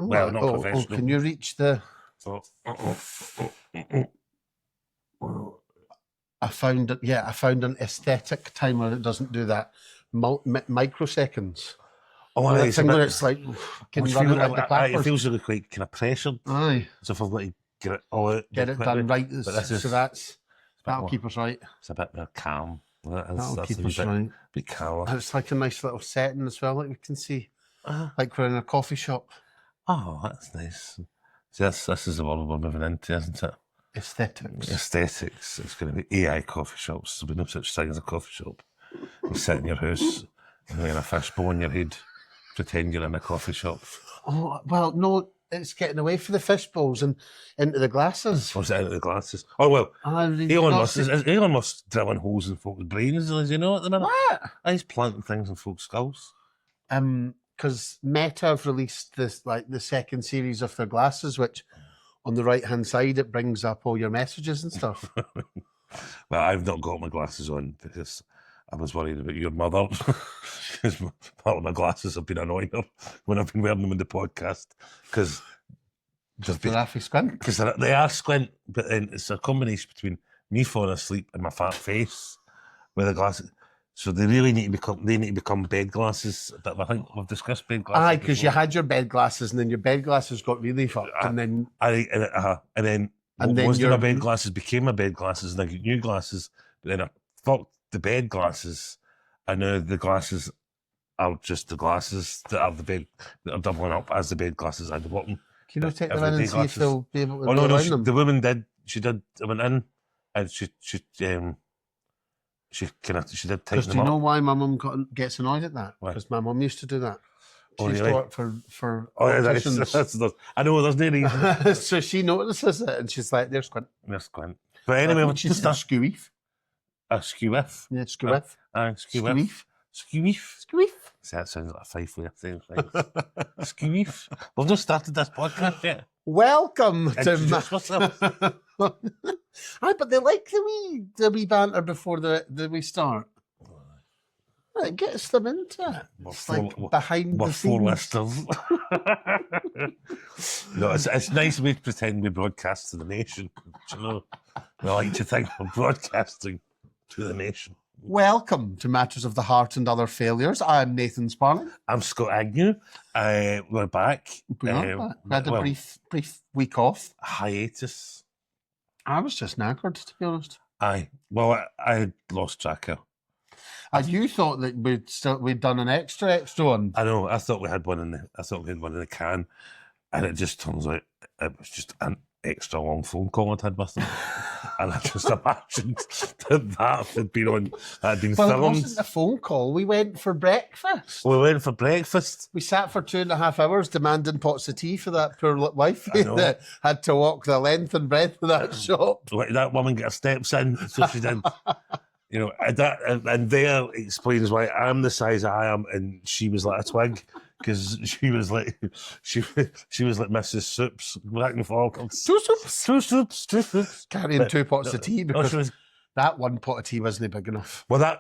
Well, not professional. Can you reach the... I found an aesthetic timer that doesn't do that. Microseconds. Oh, that thing where it's like running like the clappers. It feels really quite kind of pressured. Aye. So if I've got to get it all out. Get it done right. That'll keep us right. It's a bit more calm. That'll keep us right. Bit calmer. It's like a nice little setting as well, like we can see. Like we're in a coffee shop. Oh, that's nice. See, this is the world we're moving into, isn't it? Aesthetics. It's going to be AI coffee shops. There'll be no such thing as a coffee shop. You sit in your house, wear a fishbowl on your head, pretend you're in a coffee shop. Oh, well, no, it's getting away from the fishbowls and into the glasses. Oh, is it into the glasses? Oh, well, Elon Musk's drilling holes in folks' brains, as you know, at the minute. What? He's planting things in folks' skulls. Because Meta have released the second series of their glasses, which on the right-hand side, it brings up all your messages and stuff. Well, I've not got my glasses on because I was worried about your mother. Because part of my glasses have been annoying her when I've been wearing them in the podcast. Because they're halfway squint? Because they are squint, but then it's a combination between me falling asleep and my fat face with the glasses. So they really need to become bed glasses. But I think we've discussed bed glasses. Aye, because you had your bed glasses, and then your bed glasses got really fucked, and then most of my bed glasses became my bed glasses, and I got new glasses. But then I fucked the bed glasses, and now the glasses are just the glasses that are that are doubling up as the bed glasses. I'd want them. Can you take them in and see if they'll be able to? Oh no, the woman did. She did. I went in, and she did take them up. Because do you know why my mum gets annoyed at that? Because my mum used to do that. She used to work for opticians. I know, there's no reason. So she notices it and she's like, there's squint. There's squint. But anyway, she's a skewiff. A skewiff? Yeah, skewiff. Skewiff. Skewiff. Skewiff. See, that sounds like a five way of saying things. Skewiff. We've not started this podcast yet. Welcome to myself. Aye, but they like the wee banter before we start. It gets them into it. It's like behind the scenes. Four listeners. No, it's nice we pretend we broadcast to the nation. You know, we like to think we're broadcasting to the nation. Welcome to Matters of the Heart and Other Failures. I'm Nathan Sparling. I'm Scott Agnew. We're back. We had a brief week off. Hiatus. I was just knackered, to be honest. Aye. Well, I lost track of. You thought that we'd done an extra one. I know. I thought we had one in the can, and it just turns out it was just an extra long phone call I'd had with them. And I just imagined that had been on, had been filmed. It wasn't a phone call. We went for breakfast. We sat for 2.5 hours demanding pots of tea for that poor wife that had to walk the length and breadth of that shop. Like that woman got her steps in, so she did. You know, and there explains why I'm the size I am, and she was like a twig. Because she was like Mrs. Soups, back and forth. Two soups. Carrying 2 pots of tea because that one pot of tea wasn't big enough. Well, I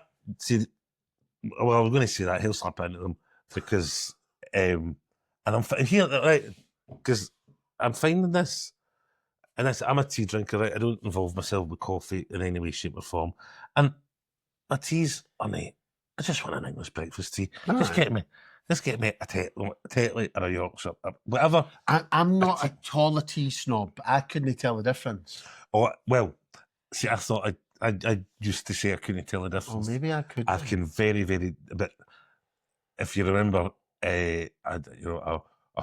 was going to say that he'll slap into them because, and I'm here right because I'm finding this, and I'm a tea drinker. Right, I don't involve myself with coffee in any way, shape, or form, and my teas are nice. I just want an English breakfast tea. Just get me a Tetley or a Yorkshire, whatever. I'm not at all a tea snob. I couldn't tell the difference. Oh, well, see, I thought I used to say I couldn't tell the difference. Oh, maybe I could. I can very, very, but if you remember, a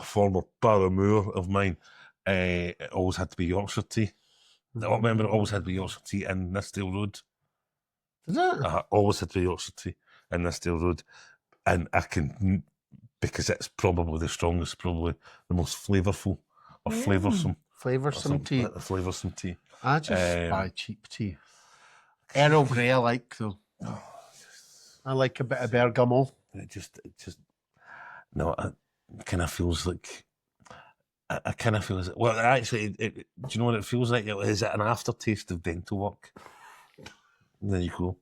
former paramour of mine, it always had to be Yorkshire tea. I remember it always had to be Yorkshire tea in Nithsdale Road. Is it? Always had to be Yorkshire tea in Nithsdale Road. And I can, because it's probably the strongest, probably the most flavourful or flavoursome. Flavoursome tea. Flavoursome tea. I just buy cheap tea. Earl Grey I like though. Oh, yes. I like a bit of bergamot. It kind of feels like, well, actually, do you know what it feels like? Is it an aftertaste of dental work? There you go.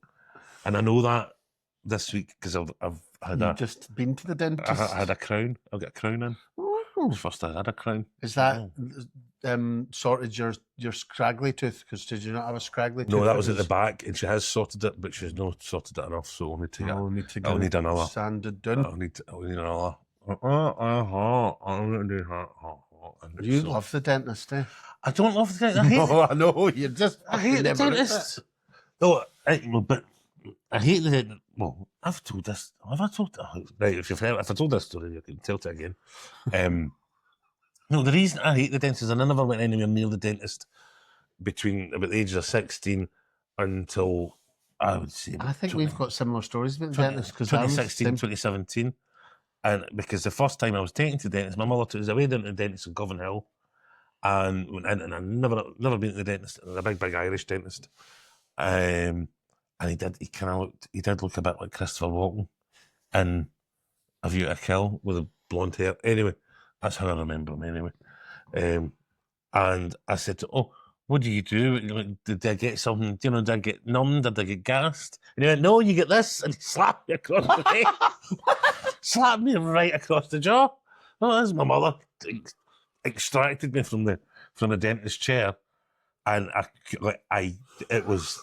And I know that this week because I've had just been to the dentist. I had a crown. I've got a crown in. Oh, First I had a crown. is that sorted your scraggly tooth? Because did you not have a scraggly tooth? No, that was at the back, and she has sorted it, but she's not sorted it enough. So I'll need to get. I'll need another. Sanded down. I'll need another. You love the dentist, eh? I don't love the dentist. I hate No, I know. You just I hate the dentist. No, but I hate the dentist. Well, I've told this. Have I told? Right, if I told this story, you can tell it again. No, the reason I hate the dentist is I never went anywhere near the dentist between about the age of 16 until I would say. I think we've got similar stories about the dentist because 2016, 2017. And because the first time I was taken to the dentist, my mother took us away down to the dentist in Govan Hill. And I never been to the dentist, a big Irish dentist. And he did look a bit like Christopher Walken in A View to a Kill with the blonde hair. Anyway, that's how I remember him anyway. And I said, "Oh, what do you do? Like, did I get something? You know, did I get numbed? Did I get gassed?" And he went, "No, you get this." And he slapped me across the face. Slapped me right across the jaw. Oh, that's my mother. Extracted me from the dentist chair. And it was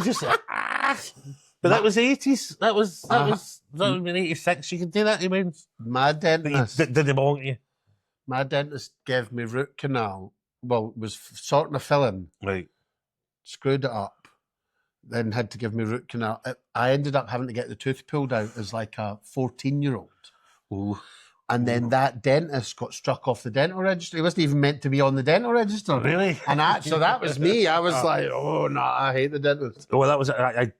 just like, but that was the 80s. That was in 86. You could do that, he means. My dentist Did they belong to you? My dentist gave me root canal. Well, was sorting a filling. Right. Screwed it up. Then had to give me root canal. I ended up having to get the tooth pulled out as like a 14-year-old. Ooh. And then that dentist got struck off the dental register. He wasn't even meant to be on the dental register. Really? And so that was me. I was like, oh no, I hate the dentist. Well, that was I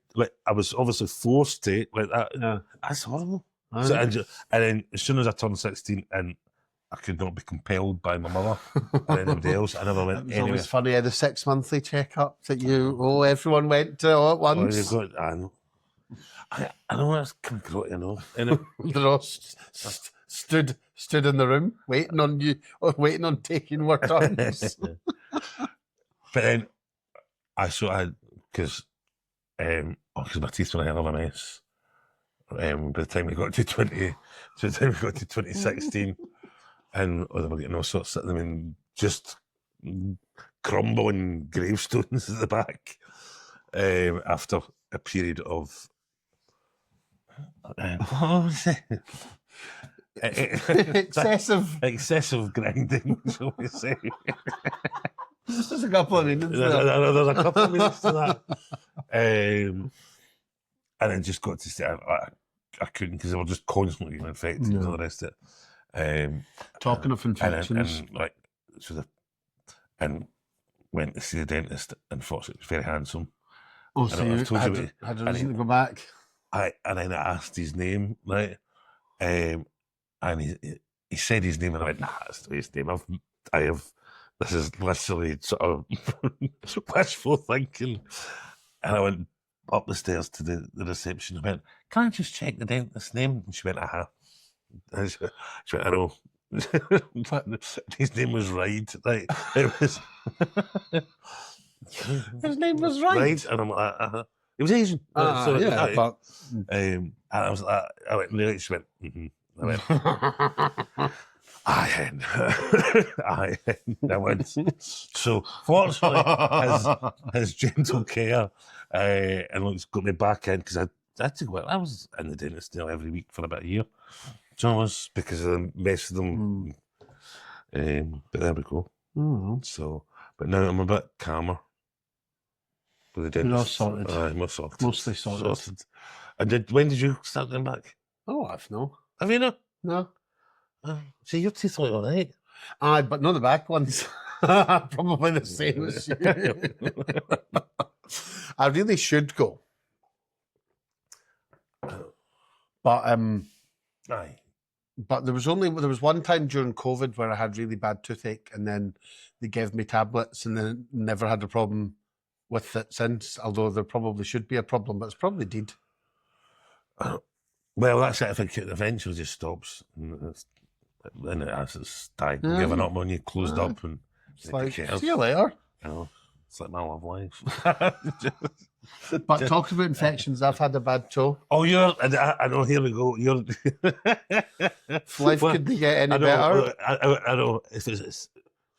was obviously forced to like that. Yeah. That's horrible. So, and then as soon as I turned 16 and I could not be compelled by my mother or anybody else, I never went anywhere. It was funny, I had a 6-monthly checkup that everyone went to all at once. I know that's grotty, I know. Anyway. They're all stood in the room waiting on you, or waiting on taking more turns. But then because my teeth were a hell of a mess. By the time we got to 2016, and they were getting all sorts of them and just crumbling gravestones at the back. After a period of what was it? excessive grinding, shall we say? There's a couple of meanings. There's a couple of meanings to that. And then just got to say I couldn't because they were just constantly getting infected and all the rest of it. Talking of infections, and went to see the dentist and thought it was very handsome. Oh, so you had a reason to go back. And then I asked his name, right? And he said his name, and I went, "Nah, that's not his name. This is literally sort of wishful thinking." And I went up the stairs to the reception. I went, "Can I just check the dentist's name?" And she went, "Aha." And she went, "I know." His name was Ride. Right? It was. His name was Ride. And I'm like, "Uh-huh." He was Asian. But and I was like, I went, really? She went, mm-hmm. I went, aye. I went. So, fortunately, his gentle care and got me back in because I had to go. I was in the dentist every week for about a year. So I was because of the mess of them. But there we go. So, but now I'm a bit calmer. You're all sorted. More sorted. Mostly sorted. And when did you start going back? Oh, I've no. Have you not? No. See, your teeth look all right. Aye, but not the back ones. Probably the same as you. I really should go. But aye. But there was one time during COVID where I had really bad toothache, and then they gave me tablets, and then never had a problem with it since. Although there probably should be a problem, but it's probably did. Well, that's it. I think it eventually just stops, and then it has its time. Giving up on you, closed up, and it's like, see you later. You know, it's like my love life. But talk about infections. I've had a bad toe. Oh, I know. Here we go. You're. Life Well, couldn't get any I know. better. I know. It's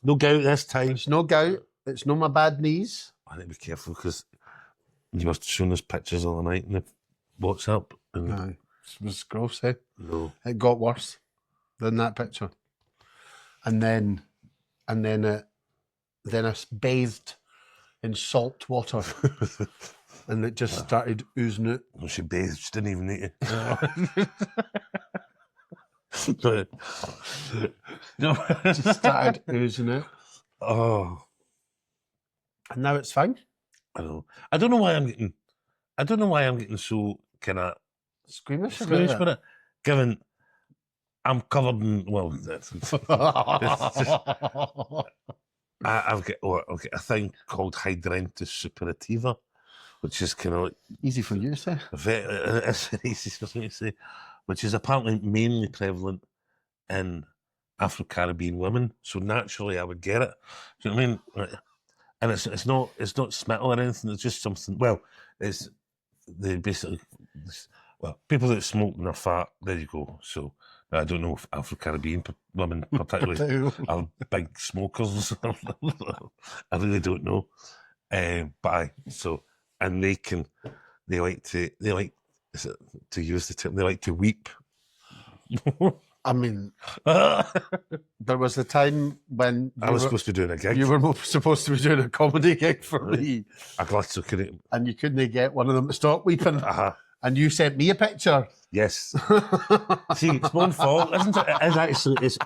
no gout this time. It's no gout. It's no my bad knees. I need to be careful because you were showing us pictures all the night in the WhatsApp. And Aye. It was gross, eh? no. It got worse than that picture. And then I bathed in salt water and it just started oozing out. Well, she bathed. She didn't even need to. No. Just started oozing out. Oh, And now it's fine. I know. I don't know why I'm getting so kind of Squeamish squeamish about with it, given I'm covered in I've got a thing called hydrantis suppurativa, which is kind of like Easy for you to say. it's very easy for me to say, which is apparently mainly prevalent in Afro-Caribbean women. So naturally, I would get it. Do you know what I mean? Like, and it's not smittle or anything. It's just something. Well, it's they basically. People that smoke and are fat. There you go. So I don't know if Afro-Caribbean women particularly are big smokers. I really don't know. But and they like to use the term, they like to weep. I mean, there was a time when I was supposed to be doing a gig. you were supposed to be doing a comedy gig for me, I gladly couldn't. and you couldn't get one of them to stop weeping. And you sent me a picture. Yes. See, it's my own fault, isn't it? It is actually. It's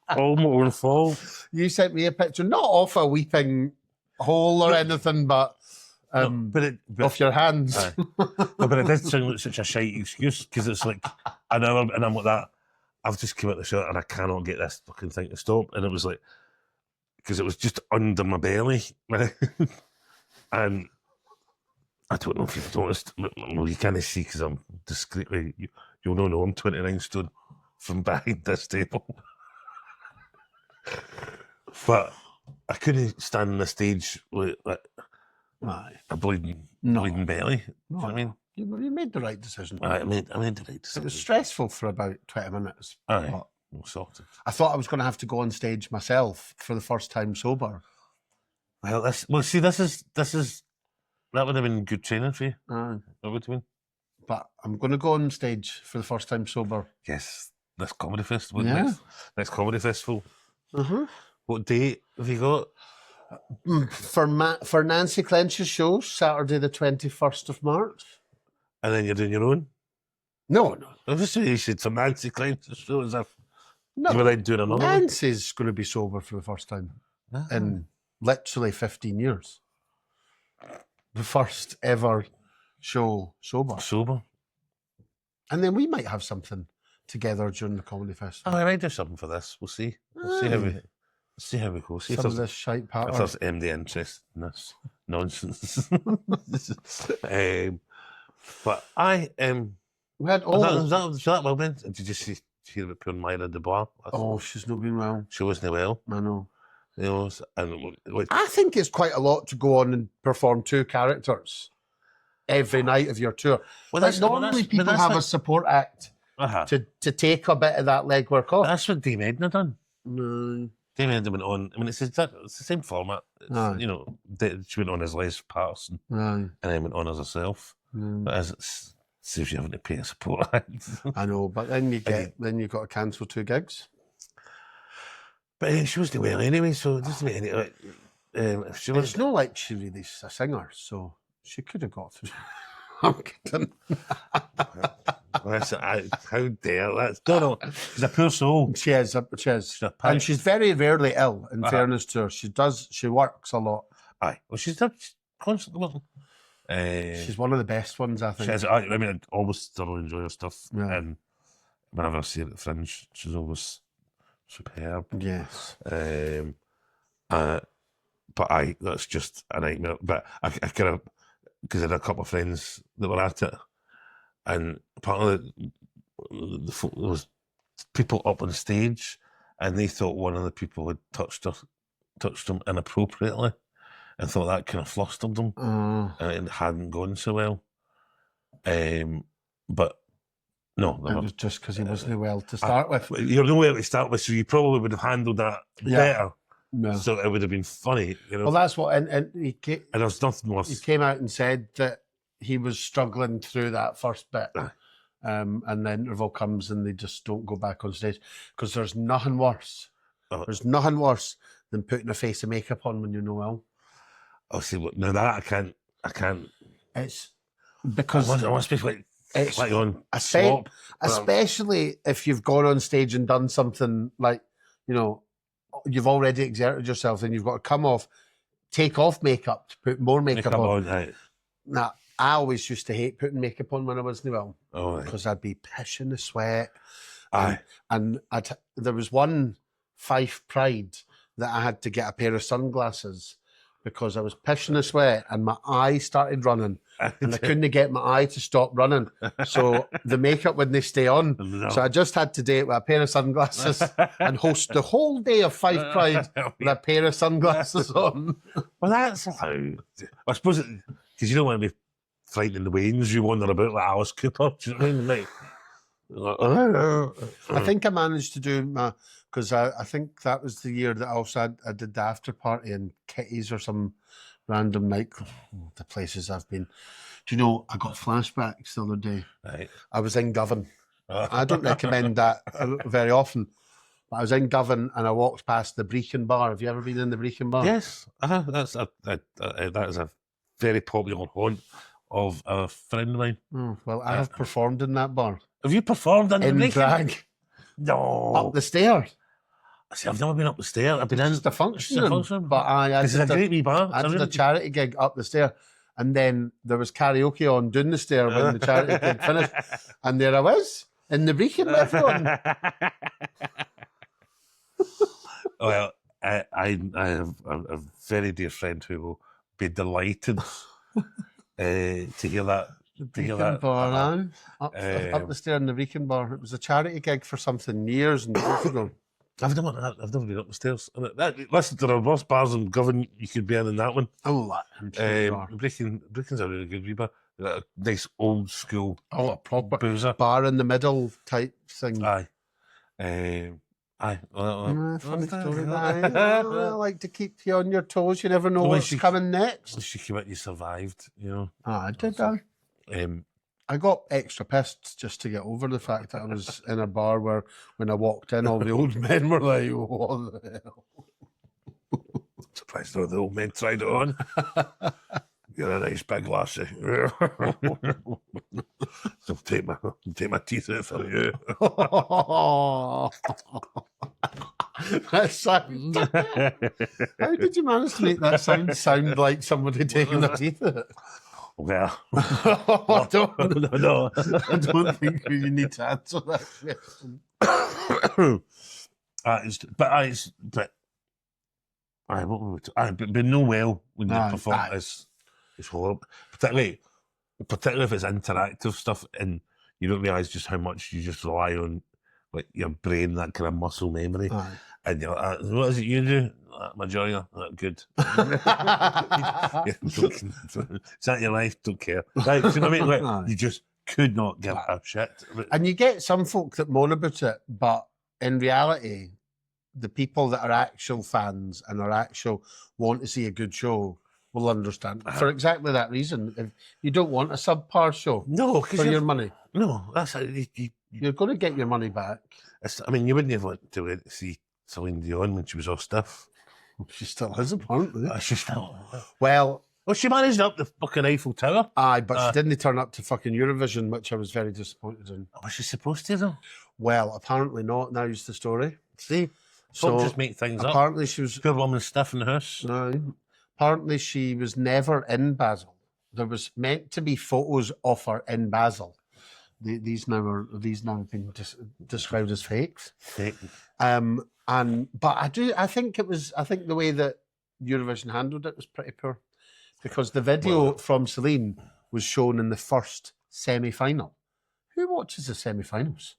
all my own fault. You sent me a picture, not off a weeping hole or anything, but off your hands. But it did sound like such a shite excuse because it's like an hour and I'm like that. I've just come out the shot and I cannot get this fucking thing to stop. And it was like, because it was just under my belly. And I don't know if you've noticed. Well, you can't see because I'm discreetly, you'll not know I'm 29 stone from behind this table. But I couldn't stand on the stage with a bleeding belly. No, Do you know what I mean? You made the right decision. I made the right decision. It was stressful for about 20 minutes. Aye, sorted. I thought I was going to have to go on stage myself for the first time sober. Well, that would have been good training for you. Aye. That would have been. But I'm going to go on stage for the first time sober. Yes, this comedy festival. Yeah. Next comedy festival. Uh-huh. What date have you got? For Nancy Clench's show, Saturday the 21st of March. And then you're doing your own? No. Obviously, you said for Nancy Clench's show as if No. you were then doing another one. Nancy's going to be sober for the first time in literally 15 years. The first ever show sober. And then we might have something together during the comedy festival. Oh, I might do something for this. We'll see. We'll see how we go. See Some of this shite pattern. if there's MD interest in this nonsense. But we had that well then? Did you hear about poor Myra Dubois? She's not been well. She wasn't well. I know. You know, and I think it's quite a lot to go on and perform two characters every night of your tour. Well, normally people have a support act to take a bit of that legwork off. That's what Dame Edna done. No. Dame Edna went on. I mean, it's the same format. You know, she went on as Les Patterson and then went on as herself. But as it saves you having to pay a support act. I know, but then you've got to cancel 2 gigs. But she wasn't well anyway, so it doesn't make any. It's not like she really is a singer, so she could have got through. I'm kidding. How dare that? No, she's a poor soul. She is, and she's very rarely ill. In fairness to her, she works a lot. Aye, well, she's constantly working. She's one of the best ones, I think. I mean, I always thoroughly enjoy her stuff, and whenever I see her at the Fringe, she's always superb. Yes. But that's just a nightmare. But I kind of, because I had a couple of friends that were at it, and part of there was people up on stage, and they thought one of the people had touched them inappropriately, and thought that kind of flustered him, and it hadn't gone so well. But no, it was just because he wasn't well to start with. You're no well to start with, so you probably would have handled that better. No. So it would have been funny, you know. Well, that's what, and there's nothing worse. He came out and said that he was struggling through that first bit, and the interval comes and they just don't go back on stage because there's nothing worse. There's nothing worse than putting a face of makeup on when you're not well. Oh, see, now that I can't. It's because I want to be like on especially if you've gone on stage and done something like, you know, you've already exerted yourself and you've got to come off, take off makeup to put more makeup on. Right. Now, I always used to hate putting makeup on when I wasn't well. Oh, because I'd be pissing the sweat. Aye. And there was one Fife Pride that I had to get a pair of sunglasses because I was pissing the sweat and my eye started running and I couldn't get my eye to stop running. So the makeup wouldn't stay on. No. So I just had to do it with a pair of sunglasses and host the whole day of Fife Pride with a pair of sunglasses on. Well, that's how... I suppose, because you don't want to be frightening the wains, you wander about like Alice Cooper. Do you know what I mean? I think I managed to do my... Because I think that was the year that I did the after party in Kitty's or some random nightclub. The places I've been. Do you know, I got flashbacks the other day. Right. I was in Govan. I don't recommend that very often. But I was in Govan and I walked past the Brechin Bar. Have you ever been in the Brechin Bar? Yes. That is a very popular haunt of a friend of mine. Oh, well, I have performed in that bar. Have you performed in In the drag. No. Up the stairs. See, I've never been up the stair. I've been in. Just a function. But it's a great wee bar. I did a charity gig up the stair. And then there was karaoke on down the stair when the charity gig finished. And there I was, in the Brechin with everyone. Well, I have a very dear friend who will be delighted to hear that. The Brechin Bar, up the stair in the Brechin Bar. It was a charity gig for something years and years ago. I've never been up the stairs. Listen, there are worse bars in Govan you could be in that one. Oh, Brechin's a really good wee bar. A nice old school. Oh, a proper boozer. Bar in the middle type thing. Aye. Funny story. I like to keep you on your toes. You never know what's coming next. At least you came out, you survived, you know. I did. I got extra pissed just to get over the fact that I was in a bar where when I walked in, all the old men were like, what the hell? Surprised all the old men tried it on. You're a nice big lassie. So take my teeth out for you. That sound. How did you manage to make that sound like somebody taking their teeth out? Well, I don't think you need to answer that question. But no well when you perform is horrible. Particularly if it's interactive stuff and you don't realise just how much you just rely on like your brain, that kind of muscle memory. And you're like, what is it you do? Majoria, good. Is that your life? Don't care. Right, you know what I mean? Like, you just could not give a shit. And you get some folk that moan about it, but in reality, the people that are actual fans and want to see a good show will understand. For exactly that reason. If you don't want a subpar show for your money. No, that's you're going to get your money back. I mean, you wouldn't have wanted to see Celine Dion when she was all stiff. She still is, apparently. She still. Well, she managed up the fucking Eiffel Tower. Aye, but she didn't turn up to fucking Eurovision, which I was very disappointed in. Was she supposed to, though? Well, apparently not. Now's the story. See? So just make things apparently she was... Poor woman stiff in the house. No. Apparently she was never in Basel. There was meant to be photos of her in Basel. These now have been described as fakes. Fake. But I think the way that Eurovision handled it was pretty poor, because the video from Celine was shown in the first semi-final. Who watches the semi-finals?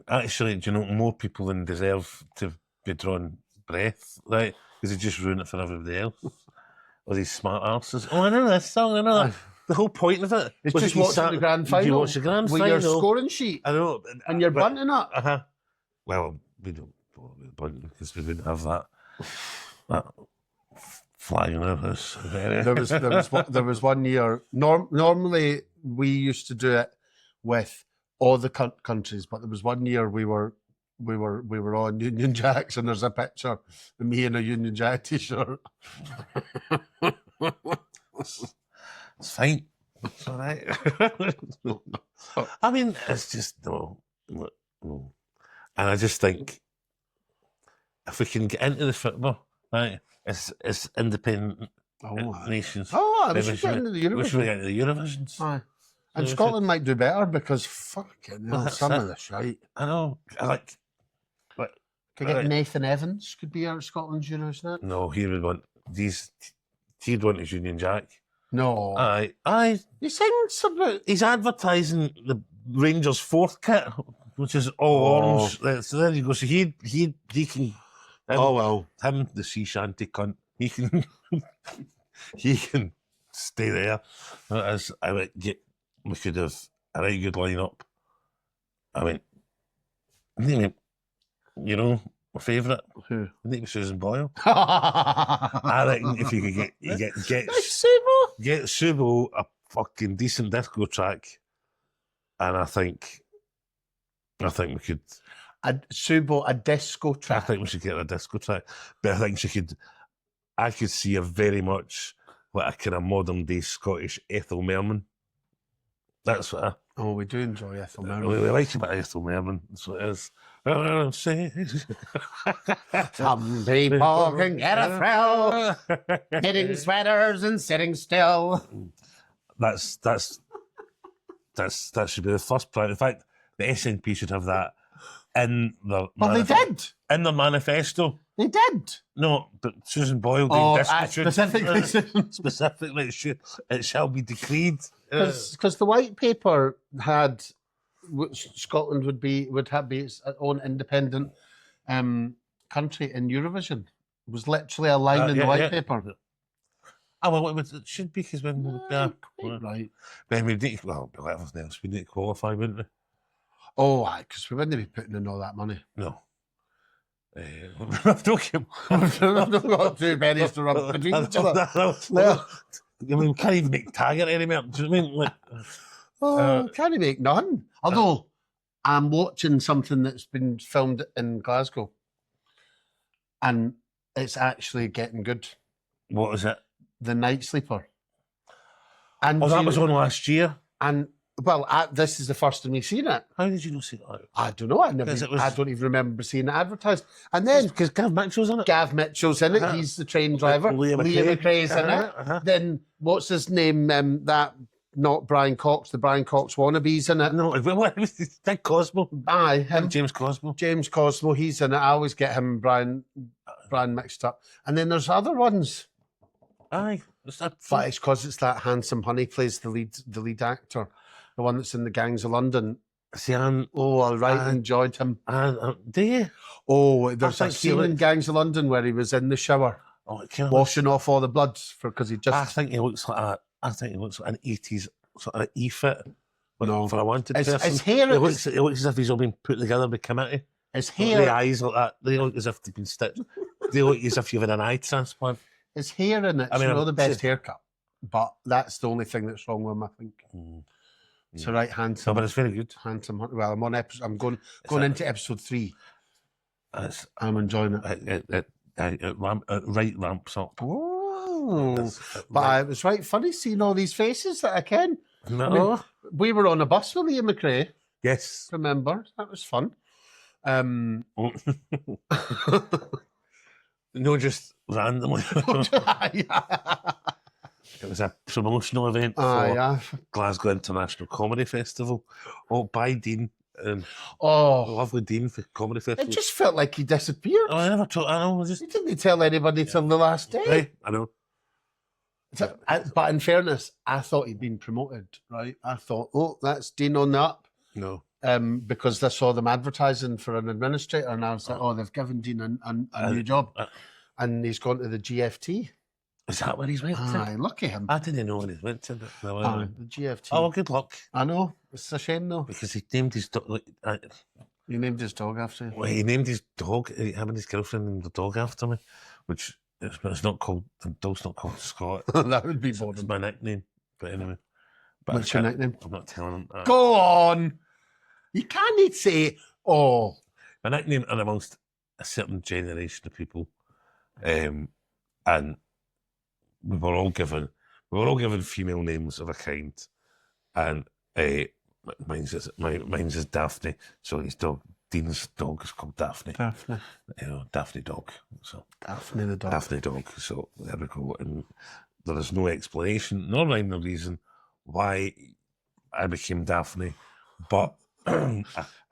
Actually, do you know, more people than deserve to be drawn breath, right? Because he just ruined it for everybody else. Or these smart arses. Oh, I know this song. I know that. The whole point of it. It's was just that you watching the grand final. You watch the grand with final. your scoring sheet. I know. And you're bunting up. Well, we don't bunt because we wouldn't have that flag in our house. There was one year. Normally we used to do it with all the countries, but there was one year we were on Union Jacks, and there's a picture of me in a Union Jack t-shirt. It's fine. It's all right. I mean, it's just no. And I just think if we can get into the football, right, it's independent nations. We should get into the Eurovision. We should get into the Eurovisions. Aye. And Scotland might do better because fucking hell, some of the shite. I know. Could get Nathan Evans could be our Scotland's Eurovision. No, he would want these. He'd want his Union Jack. No. Aye. He sings about. He's advertising the Rangers' fourth kit, which is all orange. So there you go. So he can. Him, the sea shanty cunt. He can. He can stay there. We could have a right good lineup. I mean, you know, my favourite. Who? I think it was Susan Boyle. I reckon if you could get Subo a fucking decent disco track, and I think we could. Subo a disco track. I think we should get a disco track, but I think I could see her very much like a kind of modern day Scottish Ethel Merman. That's what we do enjoy Ethel Merman. We like a bit of Ethel Merman. That's what it is. Some people can get a thrill knitting sweaters and sitting still. That should be the first priority. In fact, the SNP should have that in their they did in their manifesto. They did. No, but Susan Boyle specifically it shall be decreed. Because the white paper had Scotland would have its own independent country in Eurovision. It was literally a line in the white paper. Well, it should be because when right. Then we need we need to qualify, wouldn't we? Oh, because we wouldn't be putting in all that money. No. I've not got two pennies to rub between each other. We can't even make Taggart anymore. Do you know what I mean? Can't make none. Although I'm watching something that's been filmed in Glasgow, and it's actually getting good. What is it? The Night Sleeper. And that was on last year. And this is the first time we've seen it. How did you not see that? I don't know. I don't even remember seeing it advertised. And then because Gav Mitchell's in it. Gav Mitchell's in it. He's the train driver. Liam McRae's in it. Then what's his name? That not Brian Cox. The Brian Cox wannabes in it. No, what was Dick Cosmo? Aye, him. James Cosmo. James Cosmo. He's in it. I always get him and Brian mixed up. And then there's other ones. Aye, but it's because it's that handsome honey plays the lead actor. The one that's in the Gangs of London. See, I enjoyed him. Do you? Oh, there's a scene in Gangs of London where he was in the shower, washing off all the blood because he just. I think he looks like an 80s sort of E-fit. For a wanted person. His hair. It looks as if he's all been put together by committee. His hair. The eyes like that. They look as if they've been stitched. They look as if you've had an eye transplant. His hair in it's not the best haircut, but that's the only thing that's wrong with him, I think. It's a right handsome. No, but it's very good. Handsome. Well, I'm on episode. I'm going into episode 3. I'm enjoying it. It ramps up. Oh, but it was right funny seeing all these faces that I ken. No, I mean, we were on a bus with Liam McRae. Yes, remember that was fun. No, just randomly. It was a promotional event for Glasgow International Comedy Festival. By Dean. Lovely Dean for Comedy Festival. It just felt like he disappeared. I never told. I know. He didn't tell anybody till the last day. Right, I know. But in fairness, I thought he'd been promoted. Right, I thought, that's Dean on the up. No, because I saw them advertising for an administrator, and I was like, oh, they've given Dean a new job, and he's gone to the GFT. Is that where he's went to? Aye, lucky him. I didn't know when he went to. Aye, the GFT. Oh, well, good luck. I know. It's a shame, though. Because he named his dog. He named his dog after him. Well, he named his dog, him and his girlfriend named the dog after me, which it's not called, the dog's not called Scott. That would be boring. It's my nickname. But anyway. But What's your nickname? I'm not telling him. Go on! You can't say, oh. My nickname and amongst a certain generation of people. And we were all given female names of a kind. And mine's is Daphne. So his dog, Dean's dog, is called Daphne. Daphne. Daphne dog. So Daphne the dog. Daphne dog. So there we go. And there is no explanation, nor rhyme nor reason why I became Daphne. But I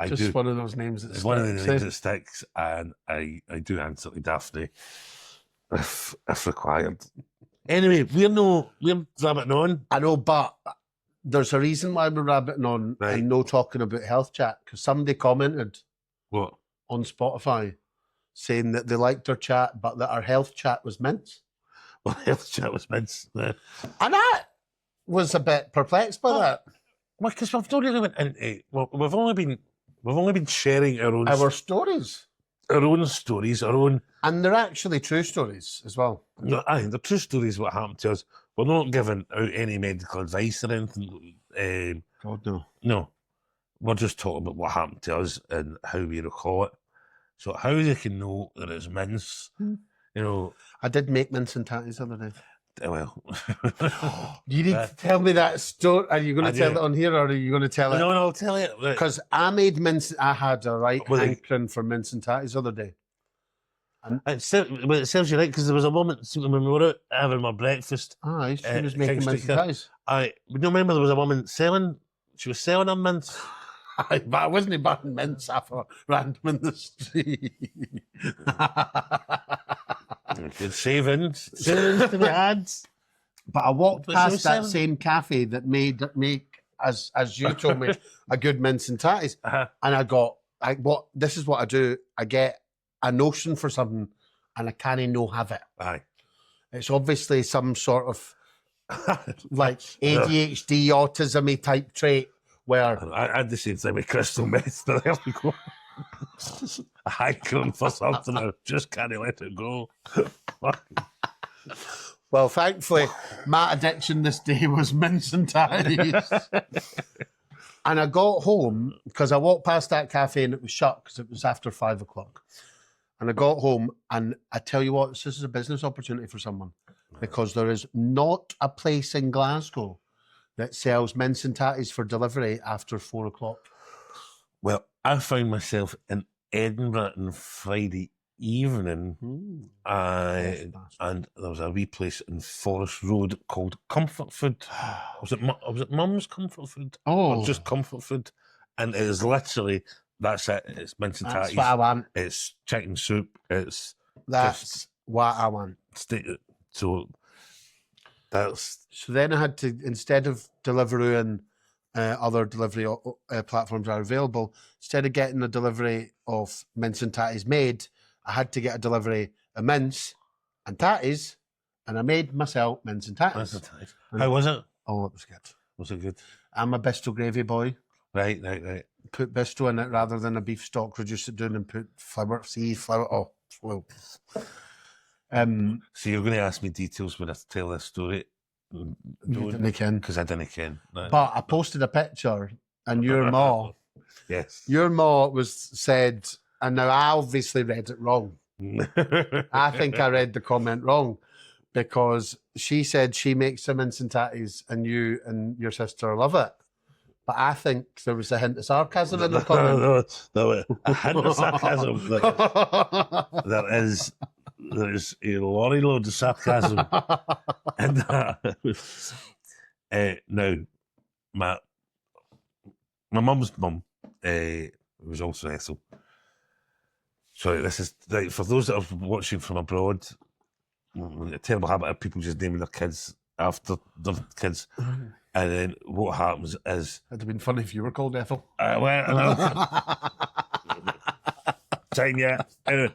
just do. One of those names that It's sticks. one of the names that sticks, and I do answer to Daphne if required. Anyway, we're rabbiting on. I know, but there's a reason why we're rabbiting on and no talking about health chat, because somebody commented What? on Spotify saying that they liked our chat, but that our health chat was Mince. Well, health chat was Mince. And I was a bit perplexed by that. Well, because we've not really went into. Well, we've only been sharing our stories, our own stories, our own. And they're actually true stories as well. No, aye, the true stories what happened to us. We're not giving out any medical advice or anything. God, no. No. We're just talking about what happened to us and how we recall it. So how you can know that it's Mince, I did make mince and tatties the other day. Well. You need to tell me that story. Are you going to tell it on here, or are you going to tell it? No, I'll tell you. Because I made mince. I had a right hankering for mince and tatties the other day. It serves you right, because there was a moment when we were out having my breakfast. She was making mince and tatties. We don't remember there was a woman selling. She was selling her mince. But I wasn't buying mince after random in the street. Good savings to be had. But I walked past that same cafe that make, as you told me, a good mince and tatties, and I got, this is what I do. I get a notion for something, and I can't no have it. Aye. It's obviously some sort of like ADHD, autism-y type trait where I had the same thing with crystal meth. There we go. A hankering for something, I just can't let it go. Well, thankfully, my addiction this day was mince and tatties. And I got home, because I walked past that cafe and it was shut because it was after 5 o'clock. And I got home, and I tell you what, this is a business opportunity for someone, because there is not a place in Glasgow that sells mince and tatties for delivery after 4 o'clock. Well, I found myself in Edinburgh on Friday evening, and there was a wee place in Forest Road called Comfort Food. Was it Mum's Comfort Food? Or just Comfort Food? And it is literally, that's it. It's mince and tatties. That's what I want. It's chicken soup. That's what I want. So that's. So then I had to, instead of Deliveroo and other delivery platforms are available, instead of getting a delivery of mince and tatties made, I had to get a delivery of mince and tatties, and I made myself mince and tatties. Mince and tatties. How was it? Oh, it was good. Was it good? I'm a Bisto gravy boy. Right. Put Bisto in it rather than a beef stock, reduce it down and put flour. Oh, well. So you're going to ask me details when I tell this story? You didn't ken. Because I didn't ken. But I posted a picture, and your ma, yes, your ma said, and now I obviously read it wrong. I think I read the comment wrong, because she said she makes some mince and tatties, and you and your sister love it. But I think there was a hint of sarcasm in the comment. No, a hint of sarcasm. There is a lorry load of sarcasm in that. Now, my mum's mum was also Ethel. Sorry, this is for those that are watching from abroad. A terrible habit of people just naming their kids after their kids. And then what happens is... It'd have been funny if you were called Ethel. I went and time yet. Anyway,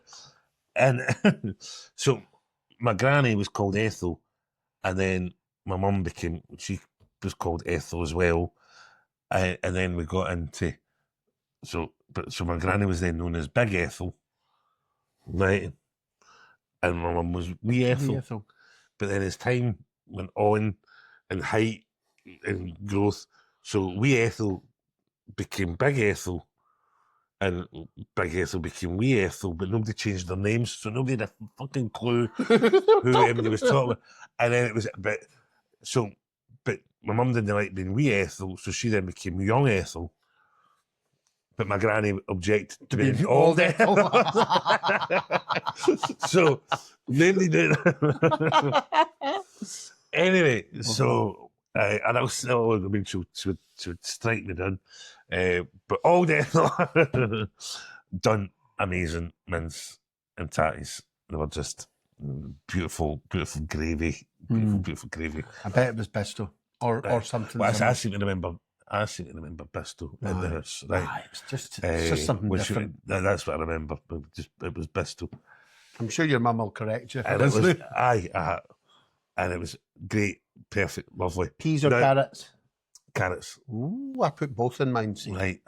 and so my granny was called Ethel, and then my mum she was called Ethel as well. And then we got into... So my granny was then known as Big Ethel, right? And my mum was Wee Ethel. But then as time went on, and height and growth, so Wee Ethel became Big Ethel, and Big Ethel became Wee Ethel, but nobody changed their names, so nobody had a fucking clue who everybody was talking about. And then it was, but my mum didn't like being Wee Ethel, so she then became Young Ethel. But my granny objected to being Old Ethel. So nobody did. Anyway, so and I was still, I mean, she would strike me down, but Old Ethel done amazing mince and tatties. They were just beautiful gravy, beautiful gravy. I bet it was pesto or something. Well, I seem to remember pesto in the house, right? It's just something different. That's what I remember. It was pesto. I'm sure your mum will correct you. And it was, and it was great, perfect, lovely. Peas or carrots? Carrots. Ooh, I put both in mine. See. Right.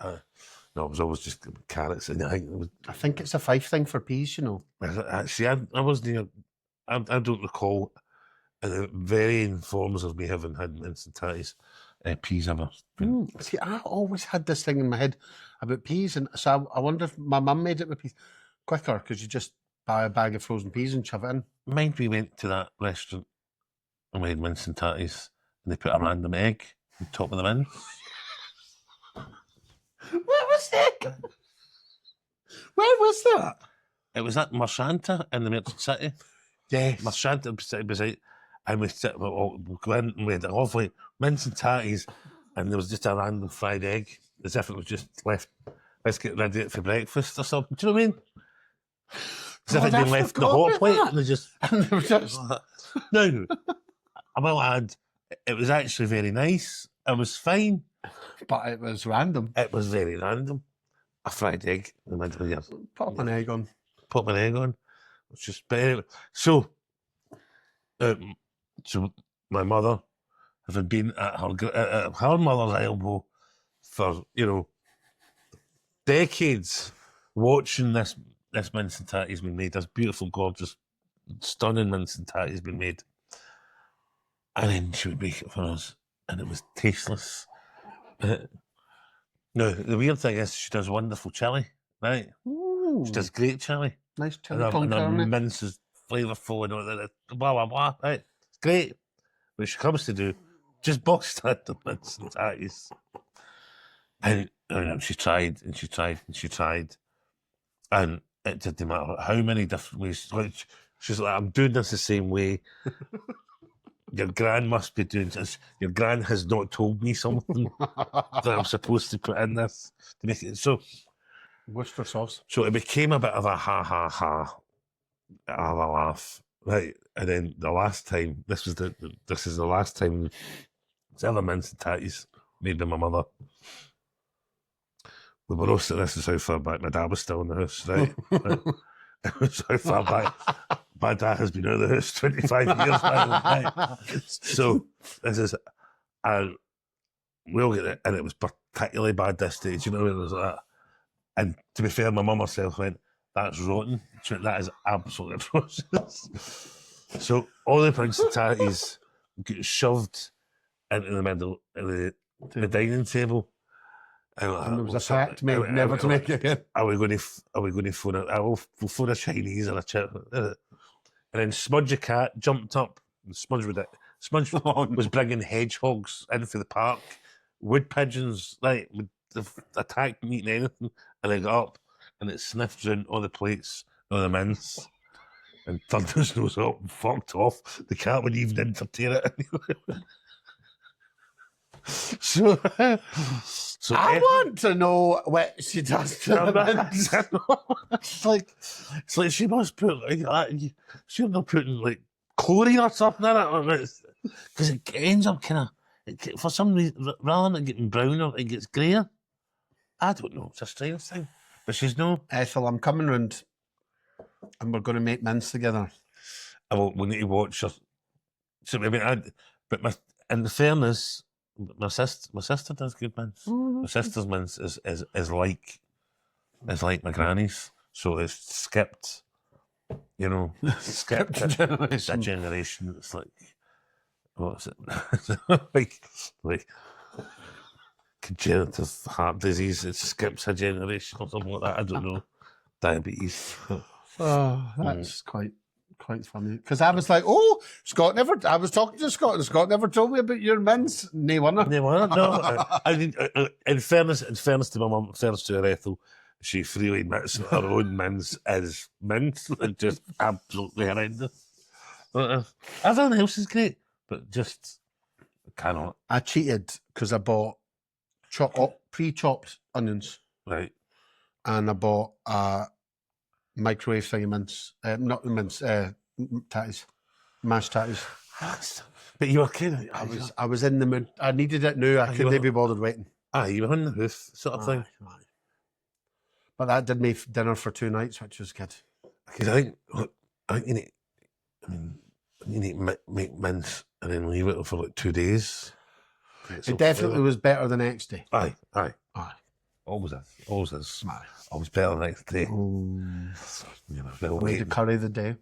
No, it was always just carrots. And I think it's a Fife thing for peas, you know. See, I wasn't. I don't recall the varying forms of me having had mince and tatties, peas ever. See, I always had this thing in my head about peas, and so I wonder if my mum made it with peas quicker, because you just buy a bag of frozen peas and shove it in. Mind we went to that restaurant and we had mince and tatties, and they put a random egg on top of the mince. What was that? Where was that? It was at Marchanta in the Merchant City. Yes. Marchanta beside, and we go in and we had a lovely mince and tatties, and there was just a random fried egg, as if it was just left, let's get ready for breakfast or something. Do you know what I mean? As if it had been left in the hot plate, and they just... No, I will add, it was actually very nice. It was fine. But it was random. It was very random. A fried egg in the middle of the year. Pop an egg on. Pop an egg on. It's just, but anyway, so my mother, having been at her mother's elbow for, decades, watching this mince and tatties being made, this beautiful, gorgeous, stunning mince and tatties being made. And then she would make it for us, and it was tasteless. No, the weird thing is she does wonderful chili, right? Ooh. She does great chili. Nice chili and her mince is flavourful and all that, blah, blah, blah, right? It's great. When she comes to do just box standard mince and tatties. And she tried, and she tried, and she tried. And it didn't matter how many different ways. She's like, I'm doing this the same way. Your gran must be doing this. Your gran has not told me something that I'm supposed to put in this to make it so. Worcester sauce. So it became a bit of a ha, a laugh, right? And then the last time, this is the last time it's ever mince and tatties made by my mother. We were roasting. This is how far back my dad was still in the house, right? It was how far back. My dad has been out of the house 25 years now. Right? So this is, and we'll get it, and it was particularly bad this stage, it was like that. And to be fair, my mum herself went, that's rotten. She went, that is absolutely atrocious. So all the mince and tatties get shoved into the middle of the dining table. And there was a fact made never to make it again. Are we going to phone a? We'll phone a Chinese or a chip. And then Smudge the cat jumped up. And Smudge was bringing hedgehogs in for the park. Wood pigeons, right, would attack me eating anything. And I got up and it sniffed around all the plates, all the mince, and turned his nose up and fucked off. The cat would even entertain it. So I want to know what she does to the mince. It's like she must put she'll be putting like chlorine or something in it, because it ends up kind of For some reason, rather than it getting browner, it gets greyer. I don't know. It's a strange thing. But she's no. Ethel, I'm coming round and we're going to make mince together. We need to watch her. So, I mean, in fairness, my sister does good mince. My sister's mince is like my granny's. So it's skipped, skipped a generation. It's like, what is it? like congenital heart disease. It skips a generation or something like that. I don't know. Diabetes. Oh, that's quite funny. Because I was like, oh, I was talking to Scott, and Scott never told me about your mince. No wonder. No. I mean, in fairness to my mum, in fairness to her, Ethel, she freely admits that her own mince is mince. It's just absolutely horrendous. Everything else is great, but just cannot. I cheated because I bought pre-chopped onions. Right. And I bought a microwave thing of mince. Not mince, tatties. Mashed tatties. But you were kidding. I was in the mood. I needed it now. I couldn't be bothered waiting. You were on the hoof sort of thing. Aye. But that did me dinner for 2 nights, which was good. Because I think you need to make mince and then leave it for like 2 days. It definitely was better the next day. Aye. Always is. Always better the next day. We made curry the day.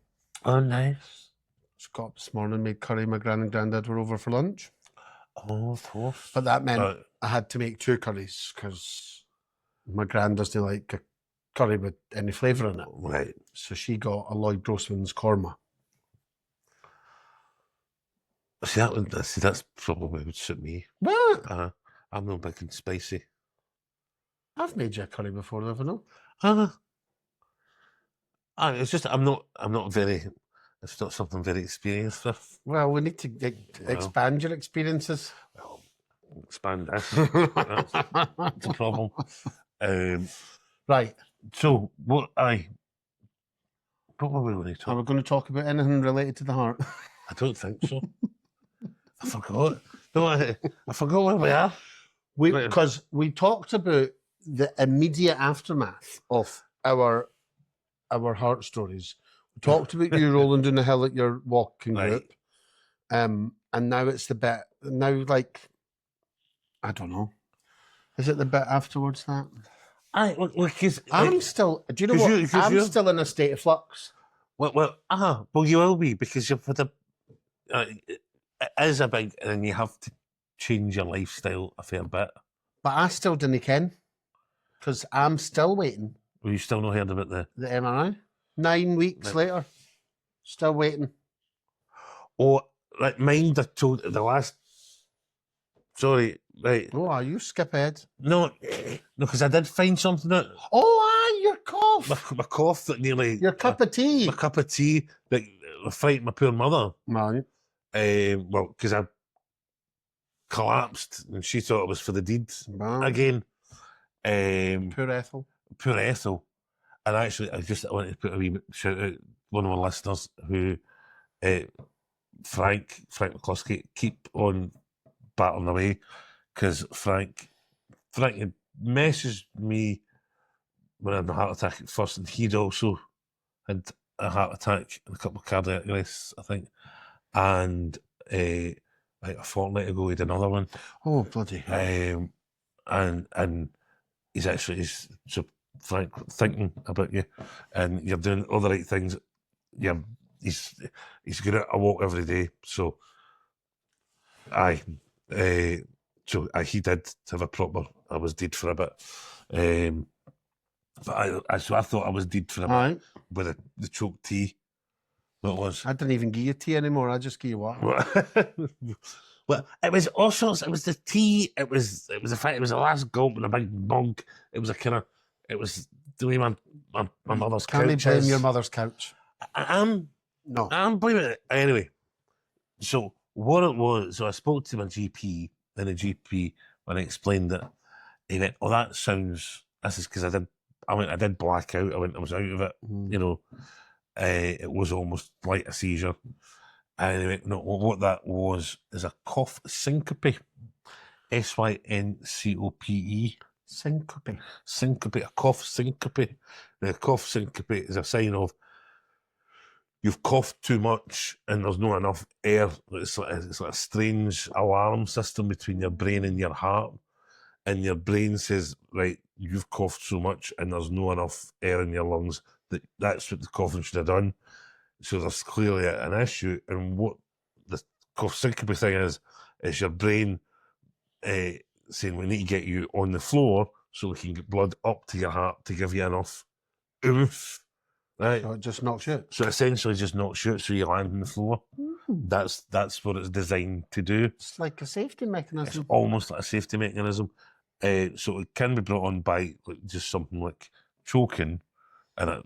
Oh, nice. Scott this morning made curry. My gran and granddad were over for lunch. Oh, of course. But that meant I had to make 2 curries because my gran doesn't like a curry with any flavour in it. Right. So she got a Lloyd Grossman's korma. See, that's probably would suit me. What? I'm not big and spicy. I've made you a curry before, never know. It's just I'm not very. It's not something very experienced with. Well, we need to expand your experiences. Well, expand this. That's a problem. Right. So what were we going to talk? Are we going to talk about anything related to the heart? I don't think so. I forgot. No, I forgot where we are. Because we talked about the immediate aftermath of our heart stories. We talked about you rolling down the hill at your walking group. And now it's the bit, like, I don't know. Is it the bit afterwards that? I'm still, do you know what? I'm still in a state of flux. Well, you will be because you've had it is a big, and you have to change your lifestyle a fair bit. But I still didn't ken, because I'm still waiting. Well, you still not heard about the MRI? 9 weeks later, still waiting. Oh, like mind I told the last. Sorry, right. Oh, you skip ahead. No, because I did find something out. Oh, your cough. My cough that nearly. Your cup of tea. My cup of tea that frightened my poor mother. Right. Well, because I collapsed and she thought it was for the deed again. Poor Ethel. Poor Ethel. And actually, I wanted to put a wee shout out one of our listeners who, Frank McCluskey, keep on battering away because Frank had messaged me when I had a heart attack at first, and he'd also had a heart attack and a couple of cardiac arrests, I think. And like a fortnight ago, he had another one. Oh, bloody hell. And he's so Frank thinking about you, and you're doing all the right things. Yeah, he's good at a walk every day. So, he did have a proper. I was dead for a bit. But I thought I was dead for a bit with the choked tea. What it was? I didn't even give you tea anymore. I just give you water. Well, it was all sorts. It was the tea. It was the fact. It was the last gulp in a big mug. It was it was the way my mother's couch is. Can't blame your mother's couch. I'm blaming it. Anyway, so what it was, so I spoke to my GP, and the GP, when I explained it, he went, "Oh, that sounds." This is because I did black out. I was out of it. You know, it was almost like a seizure. Anyway, no, what that was is a cough syncope. syncope. Syncope. Syncope, a cough syncope. Now, a cough syncope is a sign of you've coughed too much and there's not enough air. It's like a strange alarm system between your brain and your heart. And your brain says, right, you've coughed so much and there's not enough air in your lungs. That's what the coughing should have done. So there's clearly an issue. And what the cough syncope thing is your brain saying we need to get you on the floor so we can get blood up to your heart to give you enough oomph. Right. So it just knocks you out. So essentially just knocks you out so you land on the floor. That's what it's designed to do. It's like a safety mechanism. It's almost like a safety mechanism. So it can be brought on by just something like choking, and it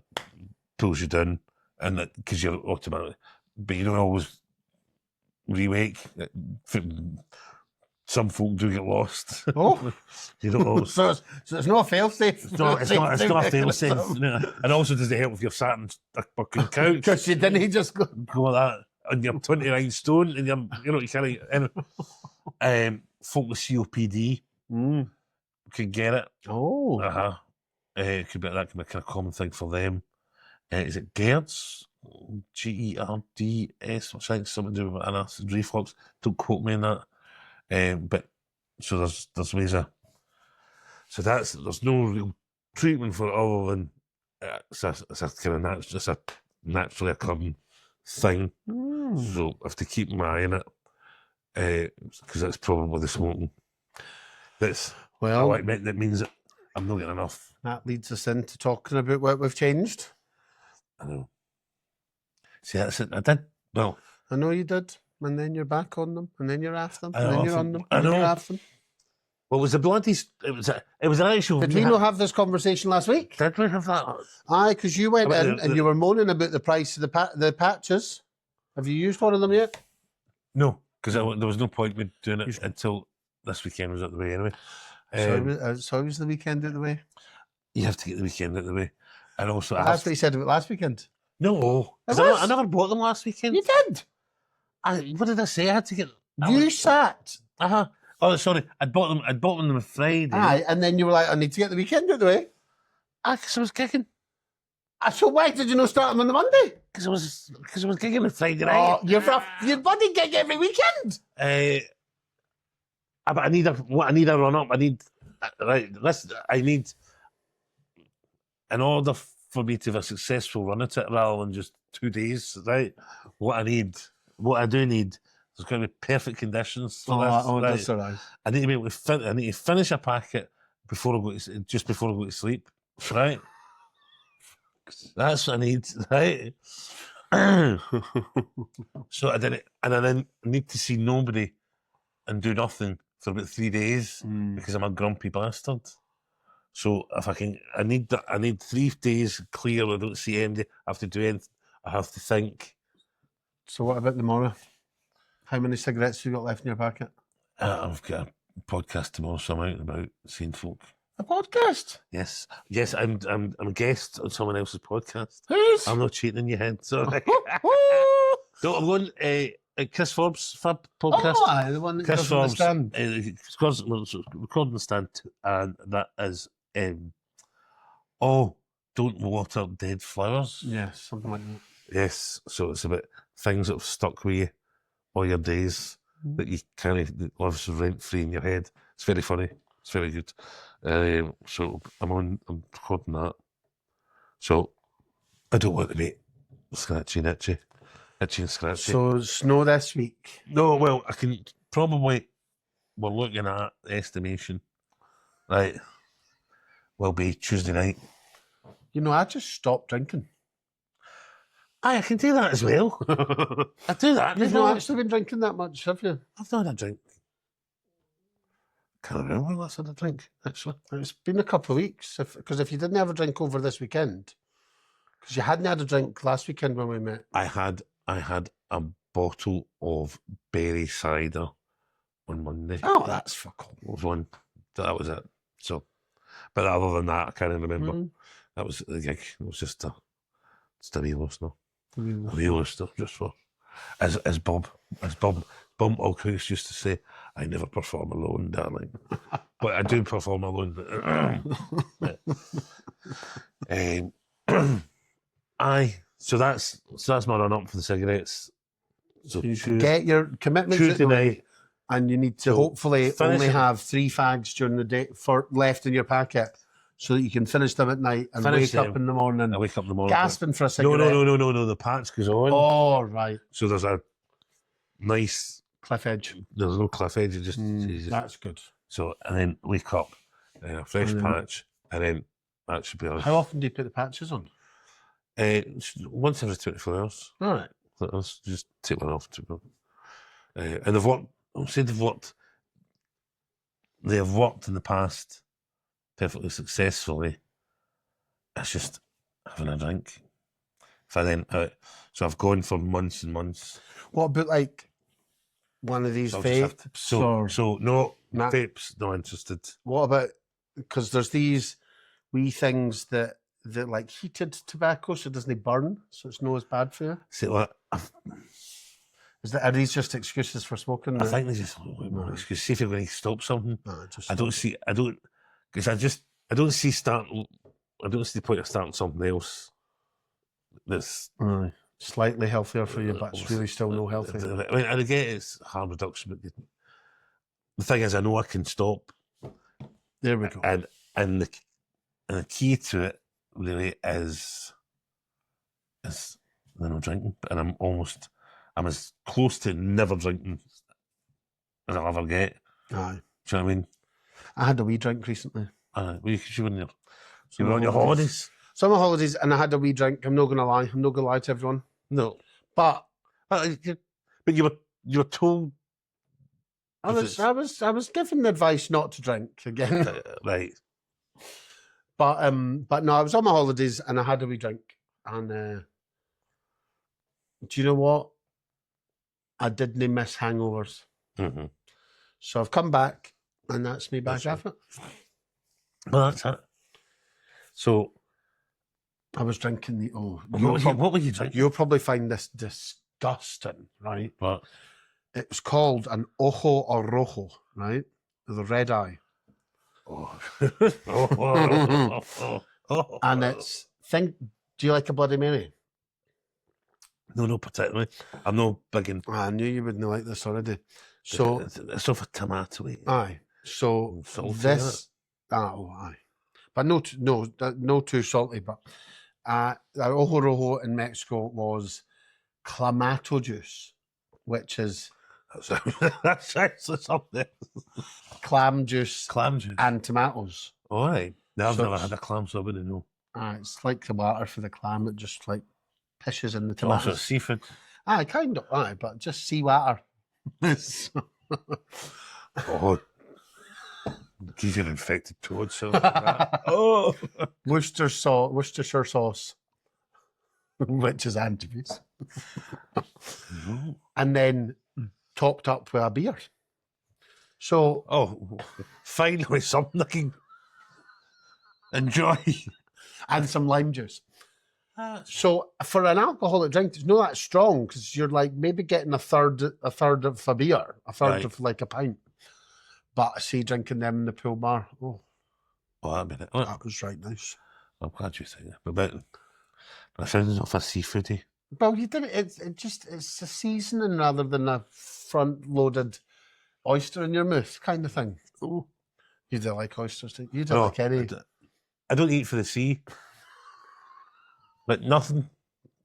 pulls you down, and because you're automatically, but you don't always re-wake. Some folk do get lost. Oh, you don't always. so it's not a fail-safe. It's not a fail-safe. And also, does it help if you're sat on a fucking couch? Because you didn't just go like that, and you're 29 stone, and you can't. Folk with COPD could get it. Oh, that could be a kind of common thing for them. Is it GERDS? GERDS, which I think something to do with acid reflux. Don't quote me on that. But so there's ways of. So there's no real treatment for it other than it's a kind of just a naturally occurring thing. So I have to keep my eye on it because that's probably the smoking. That means that I'm not getting enough. That leads us into talking about what we've changed. I know. See, that's it. I did. Well, I know you did. And then you're back on them, and then you're off them, and know, then you're on them, I and then know. you're off them. Well, it was the bloody. It was an actual. Did we not have this conversation last week? Did we have that? Aye, because you went I mean, in and you were moaning about the price of the patches. Have you used one of them yet? No, because there was no point in doing it until this weekend was out the way anyway. So was the weekend out the way? You have to get the weekend out the way, and also That's what you said about last weekend. No, It I never bought them last weekend. You did. What did I say? I had to get. You sat. Oh, sorry. I'd bought them on the Friday. Aye, and then you were like, I need to get the weekend out of the way. Because I was kicking. So why did you not start them on the Monday? Because I was gigging on Friday night. Oh, your buddy gig every weekend. But I need a run up. I need in order for me to have a successful run at it rather than just 2 days, right? What I do need, there's going to be perfect conditions for this. Oh, right? that's all right. I need to be able to I need to finish a packet before I go to sleep, right? That's what I need, right? So I did it, and I then need to see nobody and do nothing for about 3 days because I'm a grumpy bastard. So if I need 3 days clear. I don't see anybody. I have to do anything. I have to think. So what about tomorrow? How many cigarettes have you got left in your packet? I've got a podcast tomorrow, so I'm out and about seeing folk. A podcast? Yes. I'm a guest on someone else's podcast. Who's? I'm not cheating in your head. Sorry. No, I'm going Chris Forbes' Fab podcast. Oh, aye, the one that Chris doesn't Forbes understand. recording stand, and that is don't water dead flowers. Yeah, something like that. Yes, so it's about things that have stuck with you all your days that you kind of lives rent free in your head. It's very funny. It's very good. So I'm recording that. So I don't want to be itchy and scratchy. So snow this week. No, well, I can probably. We're looking at estimation, right? Will be Tuesday night. You know, I just stopped drinking. I can do that as well. I do that. You've not actually been drinking that much, have you? I've not had a drink. Can't remember when last had a drink, actually. It's been a couple of weeks. Because if you didn't have a drink over this weekend, because you hadn't had a drink last weekend when we met. I had a bottle of berry cider on Monday. Oh, that's fuck all. It was one. That was it. So, but other than that, I can't remember. That was the gig. It was just a wee listener. A wee listener, just for as Bob Alcoos used to say, I never perform alone, darling. But I do perform alone. Aye. So that's my run up for the cigarettes. So you should get your commitments Tuesday night, and you need to So hopefully finish only it. have 3 fags during the day for left in your packet, so that you can finish them at night and Finish wake up them. in the morning I wake up in the morning. gasping for a cigarette. No. The patch goes on. Oh, right. So there's a nice Cliff edge. There's no cliff edge. You just That's good. so and then wake up, a fresh And then- patch, and then that should be all. How often do you put the patches on? Once every 24 hours. All right. Let's just take one off to go. And they've worked. I'll say they've worked. They have worked in the past perfectly successfully. It's just having a drink. If I then, so I've gone for months and months. What about like one of these So I'll just have vapes? or So no Nah. vapes. Not interested. what about, because there's these wee things that like heated tobacco, so it doesn't burn, so it's not as bad for you. See what? Are these just excuses for smoking? I think they just because see if you're going to stop something. No, just I don't see because I don't see the point of starting something else that's slightly healthier for you, but it's really still no healthy. I mean, and I get it's harm reduction, but the thing is, I know I can stop, There we go. and the key to it really is then I'm drinking, and I'm as close to never drinking as I'll ever get. Aye. Do you know what I mean? I had a wee drink recently. Well, you were on your holidays. Summer holidays, and I had a wee drink. I'm not going to lie. I'm not going to lie to everyone. No, But but you were told. I was given the advice not to drink again. Right. But no, I was on my holidays and I had a wee drink. And do you know what? I didn't miss hangovers. Mm-hmm. So I've come back, and that's me back That's at it. Well, that's it. So, I was drinking the what were you drinking? You'll probably find this disgusting, right? What? It was called an ojo or rojo, right? The red eye. And it's do you like a Bloody Mary? No, particularly. I'm no big in. I knew you wouldn't like this already. So it's off a tomato. aye. So Salty, this aye. But no too salty, but the ojo rojo in Mexico was clamato juice, which is That's actually something. clam juice Clam juice. and tomatoes. All right. Now I've So never it's- had a clam, so I wouldn't know. It's like the water for the clam. It just like pishes in the Also tomatoes. seafood. Aye, kind of. Aye, but just seawater. Oh, geez, you're infected toads. So oh, Worcestershire sauce, which is anchovies, and then topped up with a beer. So finally something I can enjoy. and some lime juice. So for an alcoholic drink, it's not that strong because you're like maybe getting a third of a beer, a third Right. of like a pint. But I see drinking them in the pool bar. Oh, I mean, that was right nice. I'm glad you think that. But I sounded off a seafoody. Well, you did it. It's a seasoning rather than a front-loaded oyster in your mouth kind of thing. Oh, you don't like oysters, do you? You don't No, like any. I don't eat for the sea. But nothing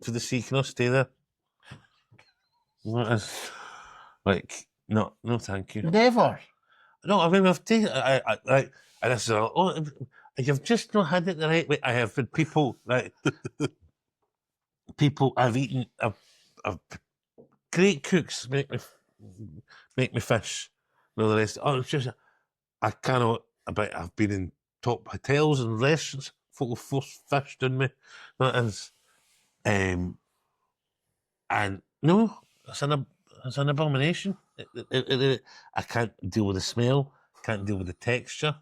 for the sea. Can I stay there? What is like? No, thank you. Never. No, I mean I've taken. And I said, "Oh, you've just not had it the right way." I have had people like people I've eaten. I've great cooks make me fish. And all the rest. Oh, it's just I cannot. I've been in top hotels and restaurants full of fish down me. That is, and no, it's an abomination. I can't deal with the smell. Can't deal with the texture.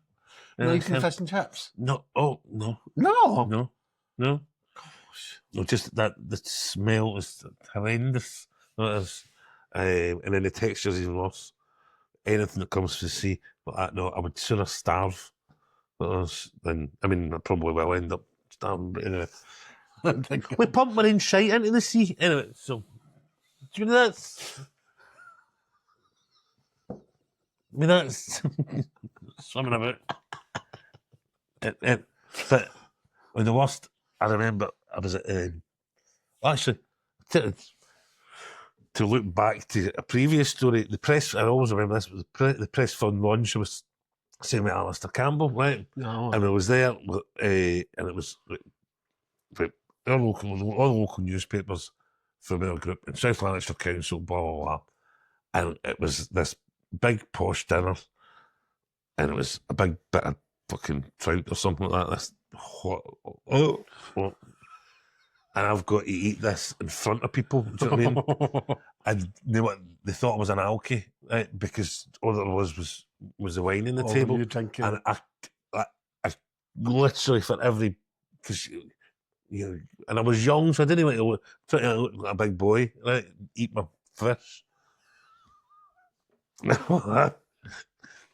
No, you can fish and chips. No. Oh no. No. No. Just that the smell is horrendous. That is. And then the texture's even worse. Anything that comes to the sea, but no, I would sooner starve than, I mean, I probably will end up starving, but anyway. We pump marine shite into the sea. Anyway, so, do you know that's... I mean, that's swimming about. But the worst, I remember, I was at, actually, to look back to a previous story, the press, I always remember this, was the press fund lunch was saying with Alistair Campbell, right? No. And I was there, and it was like, all the local newspapers from our group, and South Lanarkshire Council, blah, blah, blah. And it was this big posh dinner, and it was a big bit of fucking trout or something like that. This and I've got to eat this in front of people. Do you know what I mean? And they thought it was an alky, right? Because all there was the wine on the table. You drinking? And I literally for every, because and I was young, so I didn't want to try to look like a big boy, right? Eat my fish.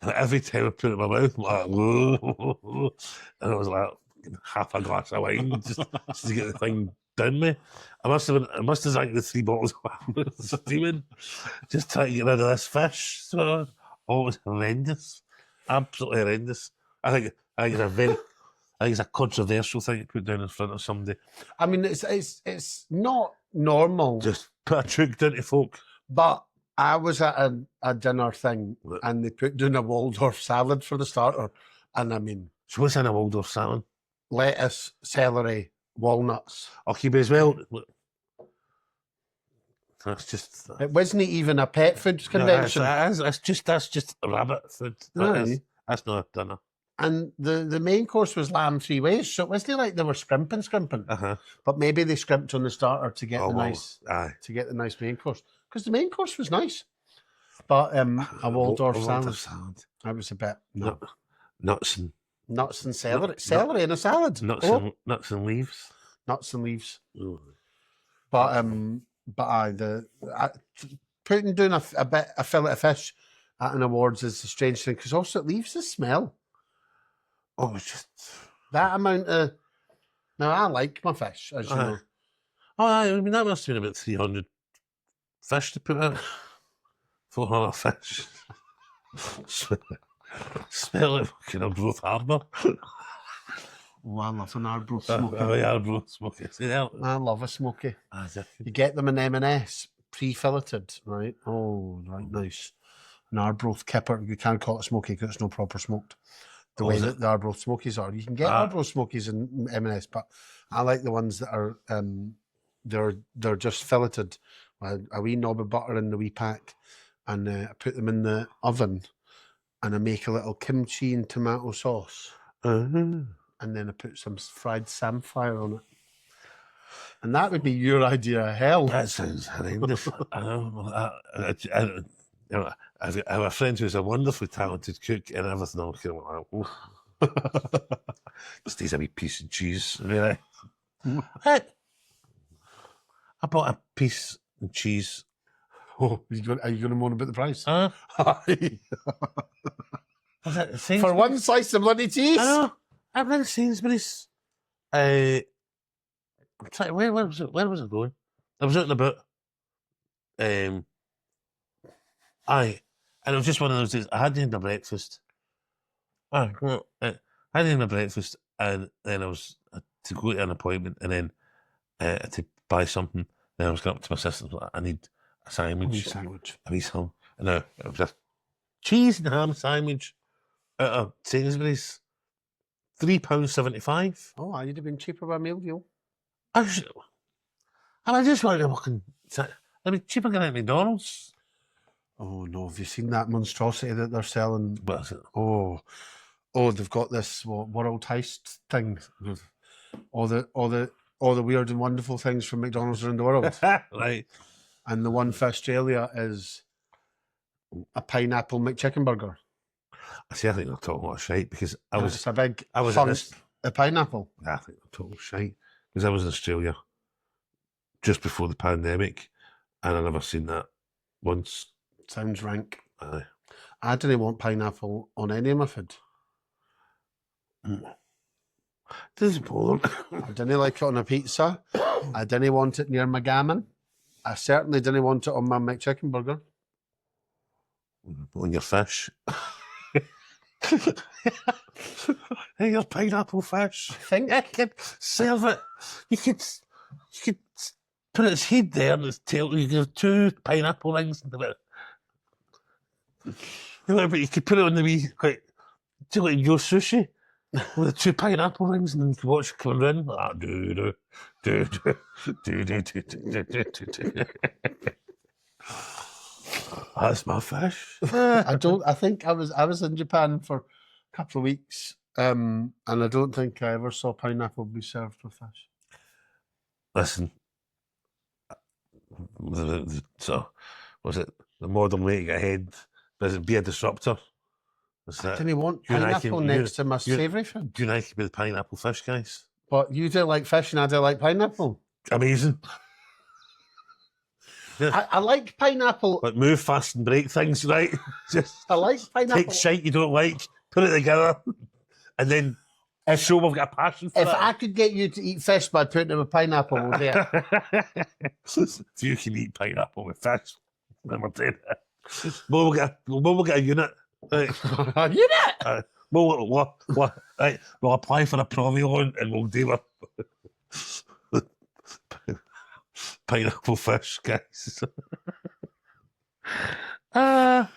Every time I put it in my mouth, I'm like, whoa. And I was like, half a glass of wine just to get the thing down me. I must have drank the 3 bottles of steaming, just trying to get rid of this fish. So, it was horrendous, absolutely horrendous. I think it's a controversial thing to put down in front of somebody. I mean, it's not normal. Just put a chook down to folk. But I was at a dinner thing, and they put down a Waldorf salad for the starter, and I mean, so what's in a Waldorf salad? Lettuce, celery, walnuts. Okay, but as well, that's just. It wasn't even a pet food convention. No, that's just rabbit food. That's not a dinner. And the main course was lamb 3 ways, so it wasn't like they were scrimping. Uh-huh. But maybe they scrimped on the starter to get to get the nice main course, because the main course was nice. But a Waldorf salad, I was a bit nuts and celery in a salad, nuts and leaves, Ooh. But putting down a fillet of fish at an awards is a strange thing, because also it leaves the smell. Oh, it's just that amount of. Now I like my fish, as you know. Oh, I mean that must have been about 300 fish to put out. 400 fish. Smell like fucking Arbroath Harbour. Oh, I love an Arbroath smoky. Arbroath smoky. I love a smoky. You get them in M&S, pre-filleted, right? Oh, right, nice. An Arbroath kipper. You can't call it a smoky because it's no proper smoked. The way that the Arbroath smokies are. You can get Arbroath smokies in M&S, but I like the ones that are they're just filleted. A wee knob of butter in the wee pack, and I put them in the oven, and I make a little kimchi and tomato sauce, and then I put some fried samphire on it. And that would be your idea of hell. That sounds horrendous. I have a friend who's a wonderfully talented cook and everything. I'm kind of like, just eats a wee piece of cheese. Really. I bought a piece of cheese. Oh, are you going to moan about the price? For one slice of bloody cheese? I know. I went to Sainsbury's. I'm trying, where was it? Where was I going? I was out and about. And it was just one of those days. I hadn't had my breakfast. I hadn't had my breakfast, and then I was to go to an appointment, and then to buy something. Then I was going up to my sister. I need a sandwich. A wee sandwich. And it was a cheese and ham sandwich at a Sainsbury's. £3.75. Oh, you'd have been cheaper by a meal deal. I just wanted to fucking. I'd be cheaper than at McDonald's. Oh no! Have you seen that monstrosity that they're selling? What is it? Oh, they've got this world heist thing. All the weird and wonderful things from McDonald's around the world. Right. And the one for Australia is a pineapple McChicken burger. See, I think they're talking about shite because It's a big a pineapple. I think they're total shite because I was in Australia just before the pandemic, And I never seen that once. Sounds rank. Aye. I didn't want pineapple on any of my food. Doesn't bother me. I didn't like it on a pizza. I didn't want it near my gammon. I certainly didn't want it on my McChicken burger. On your fish. Hey, your pineapple fish. I think I could serve it. You could put its head there and its tail. You could have 2 pineapple rings into it. You know, but you could put it on the wee, like, do you like your sushi with the 2 pineapple rings, and then you could watch it coming in. Ah, do. That's my fish. I think I was in Japan for a couple of weeks, and I don't think I ever saw pineapple be served with fish. Listen, so was it the modern way to get ahead? Does it be a disruptor? I didn't want you and I pineapple can- next to my savoury food. You and I could be the pineapple fish guys. But you do like fish and I do like pineapple. Amazing. I like pineapple. But move fast and break things, right? Just I like pineapple. take shite you don't like, put it together, and then show we've got a passion for If it. I could get you to eat fish by putting it with pineapple, we'll do it. If you can eat pineapple with fish, then we're doing it. We'll get a unit. Right. You know? We'll apply for a Provion and we'll do a pineapple fish, guys. Oh,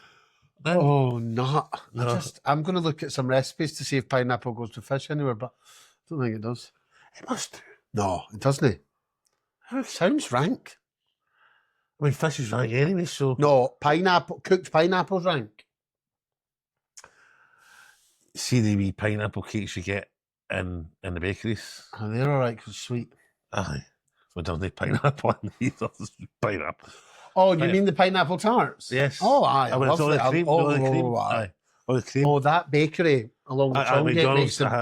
no. No. I'm going to look at some recipes to see if pineapple goes with fish anywhere, but I don't think it does. It must do. No, it doesn't. It sounds rank. I mean, fish is rank anyway, so... No, cooked pineapple's rank. See the wee pineapple cakes you get in the bakeries? Oh, they're all right because it's sweet. Aye. We don't need pineapple in either. Pineapple. Oh, you mean the pineapple tarts? Yes. Oh, aye. I Oh, it's love all the it. cream. Oh, all the cream. oh, aye. Aye. All the cream. Oh, that bakery along the Chongate McDonald's. makes them.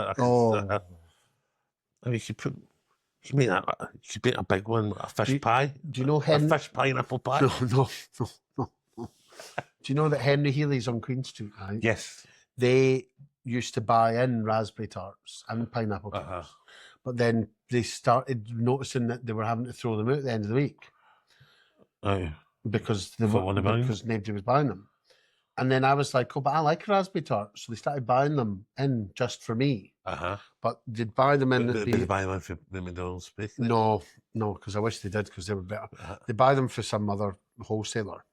I mean, you could make that. You could make a big one, a fish pie. Do you know A fish pineapple pie. No. Do you know that Henry Healy's on Queen Street, right? Yes. They used to buy in raspberry tarts and pineapple tarts. But then they started noticing that they were having to throw them out at the end of the week Aye. because because nobody was buying them. And then I was like, oh, but I like raspberry tarts. So they started buying them in just for me. But they'd buy them in. Did they buy one for the McDonald's bakery? No, because I wish they did because they were better. They buy them for some other wholesaler.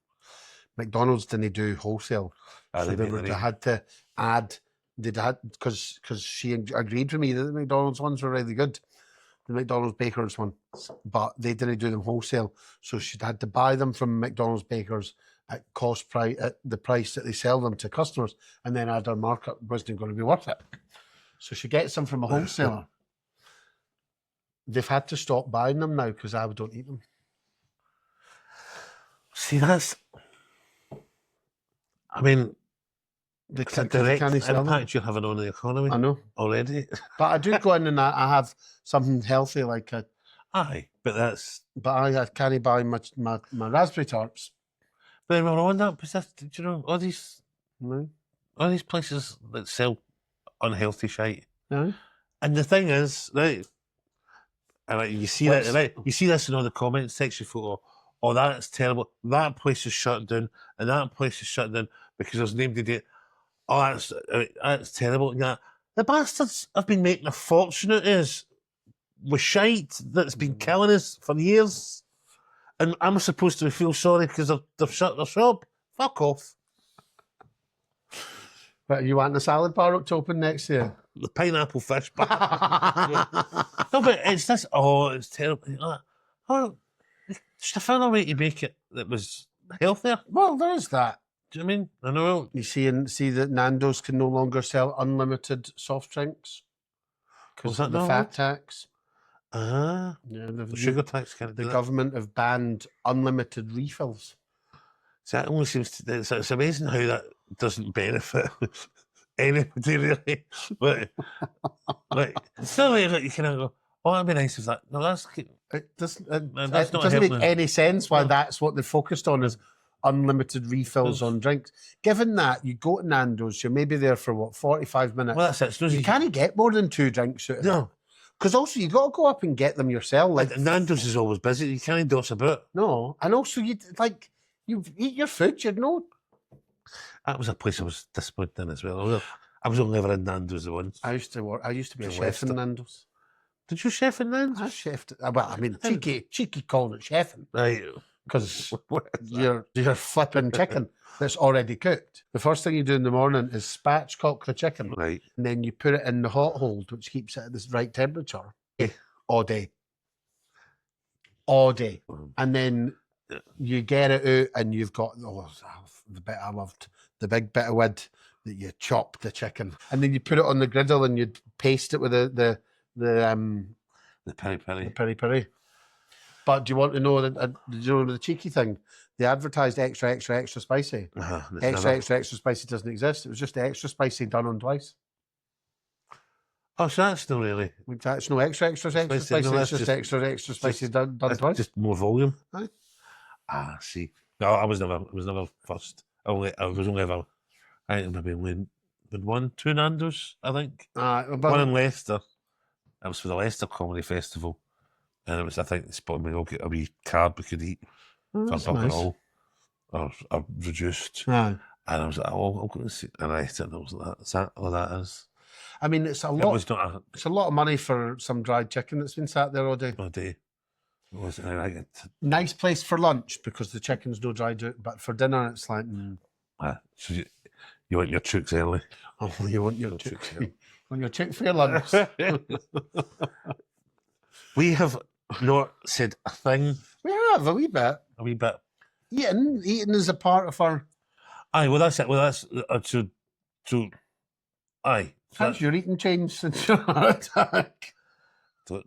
McDonald's didn't do wholesale. So they had to add, because she agreed with me that the McDonald's ones were really good, the McDonald's bakers ones, but they didn't do them wholesale. So she'd had to buy them from McDonald's bakers at cost price, at the price that they sell them to customers, and then add our markup wasn't going to be worth it. So she gets them from a wholesaler. They've had to stop buying them now because I don't eat them. See, that's... I mean, it's a direct impact you're having on the economy. I know. Already. But I do go in and I have something healthy like a... Aye, but that's... But I can't buy my raspberry tarts. But then we're on that, because do you know, all these places that sell unhealthy shite. No. And the thing is, right, and you see that, right? You see this in all the comments section photo. Oh, that's terrible. That place is shut down, and that place is shut down because there's nobody there. Oh, that's terrible. Yeah, the bastards have been making a fortune out of us with shite that's been killing us for years, and I'm supposed to feel sorry because they've shut their shop. Fuck off. But you want the salad bar to open next year? The pineapple fish bar. No, but it's this. Oh, it's terrible. Oh, just a further way to make it that was healthier. Well, there is that. Do you know what I mean? I know. You see that Nando's can no longer sell unlimited soft drinks because of the fat tax. Yeah, the sugar tax can't do The that. government have banned unlimited refills. So that only seems to... It's amazing how that doesn't benefit anybody, really. But, like, it's not like you kind of go, Oh, that'd be nice if that. No, that's. It doesn't, That's it not doesn't make helping. any sense why No. that's what they're focused on is unlimited refills on drinks. Given that you go to Nando's, you're maybe there for what, 45 minutes. Well, that's it. Suppose You can't get more than 2 drinks out of it. No. Because also you got to go up and get them yourself. Like Nando's is always busy. You can't doss about. no, and also you eat your food. You know, That was a place I was disappointed in as well. I was only ever in Nando's the once. I used to be a To chef in Leicester. Nando's. Did you chef in Nando's? I chefed. Well, I mean, cheeky calling it chefing Right. because you're flipping chicken that's already cooked. The first thing you do in the morning is spatchcock the chicken, Right. and then you put it in the hot hold, which keeps it at this right temperature all day. And then you get it out, and you've got the bit I loved, the big bit of wood that you chop the chicken, and then you put it on the griddle and you paste it with the peri. peri. But do you want to know the cheeky thing? They advertised extra spicy. Extra spicy doesn't exist. It was just the extra spicy done on twice. Oh, so that's not really. That's no extra spicy. No, It's that's just extra spicy done twice. Just more volume. Aye. See. No, I was never first. I was only ever. I think maybe only been 2 Nando's. I think one in Leicester. That was for the Leicester Comedy Festival, and it was. I think they spotted me. All get a wee card we could eat for that's buck and nice. all, or reduced. Aye. And I was like, oh, I'm going to see. And I ate it, and I was like, is that all that is? I mean, it's a It lot. was not It's a lot of money for some dried chicken that's been sat there all day. a day. It was like Nice place for lunch because the chicken's no dried out, but for dinner it's like, so you want your chooks early. oh, you want your chooks chick, want your chick for your lunch. We have not said a thing. We have a wee bit. A wee bit. Eating is a part of our. Aye, well that's it. Well that's so. Aye. So How's your eating changed since your heart attack?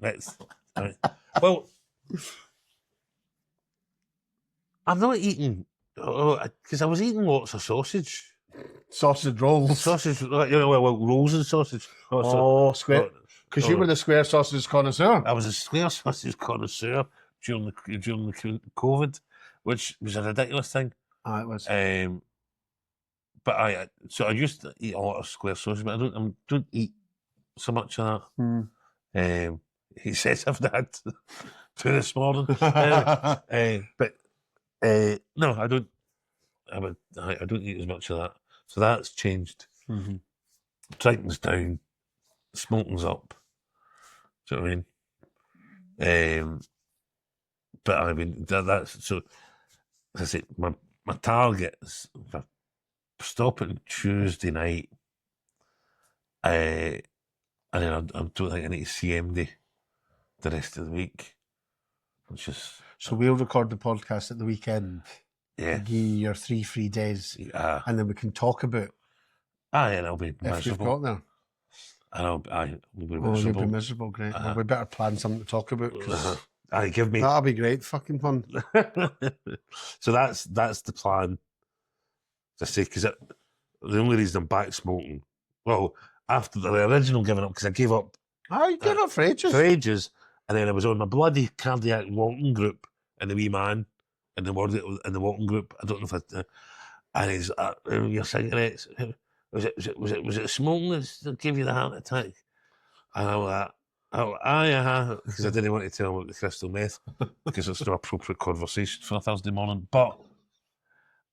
that's right. Well, I'm not eating because I was eating lots of sausage. Sausage rolls. Sausage, rolls and sausage. Square. Because you were the square sausage connoisseur. I was a square sausage connoisseur during the COVID, which was a ridiculous thing. It was. But I used to eat a lot of square sausage, but I don't eat so much of that. He says I've had 2 this morning. But no, I don't. I don't eat as much of that. So that's changed. Mm-hmm. Drinking's down, smoking's up. Do you know what I mean? But I mean that's so. As I say, my target is stopping Tuesday night, and then I don't think I need to see MD the rest of the week. Which is So we'll record the podcast at the weekend. yeah. Give you your 3 free days, and then we can talk about And I'll be if you've miserable. got there. And I'll be You'll miserable. be miserable, great. Well, we better plan something to talk about because Give me. that'll be great. Fucking fun. So that's the plan. I say because the only reason I'm back smoking, well, after the original giving up, because I gave up You get up for ages. for ages, and then I was on my bloody cardiac walking group in the wee man in the walking group. I don't know if and he's your cigarettes. Was it smoking that gave you the heart attack? And I was like, because I didn't want to tell him about the crystal meth because it's no appropriate conversation for a Thursday morning. But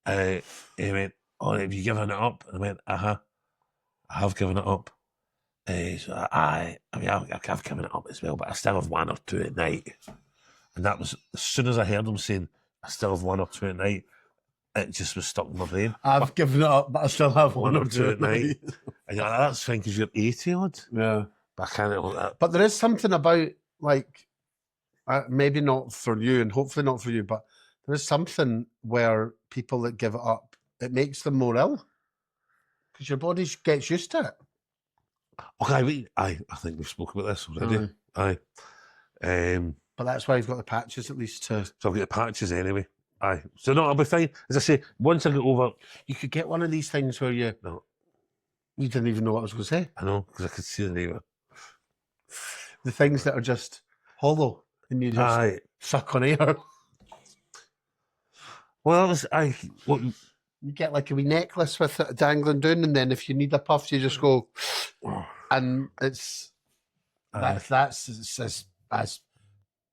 he went, "Oh, have you given it up?" And I went, I have given it up. So I've given it up as well, but I still have 1 or 2 at night. And that was as soon as I heard him saying, "I still have 1 or 2 at night," it just was stuck in my brain. I've given it up, but I still have 1 or 2 at night. And you're like, that's fine because you're 80 odd. Yeah. But I can't hold that. But there is something about, like, maybe not for you and hopefully not for you, but there is something where people that give it up, it makes them more ill because your body gets used to it. Okay, I think we've spoken about this already. Aye. But that's why you've got the patches at least to... So I'll get the patches anyway. Aye. So no, I'll be fine. As I say, once I get over... You could get one of these things where you... No. You didn't even know what I was going to say. I know, because I could see the neighbour. the things that are just hollow and you just Aye. suck on air. Well, what, You get like a wee necklace with it dangling down, and then if you need a puff, you just go, and it's that's as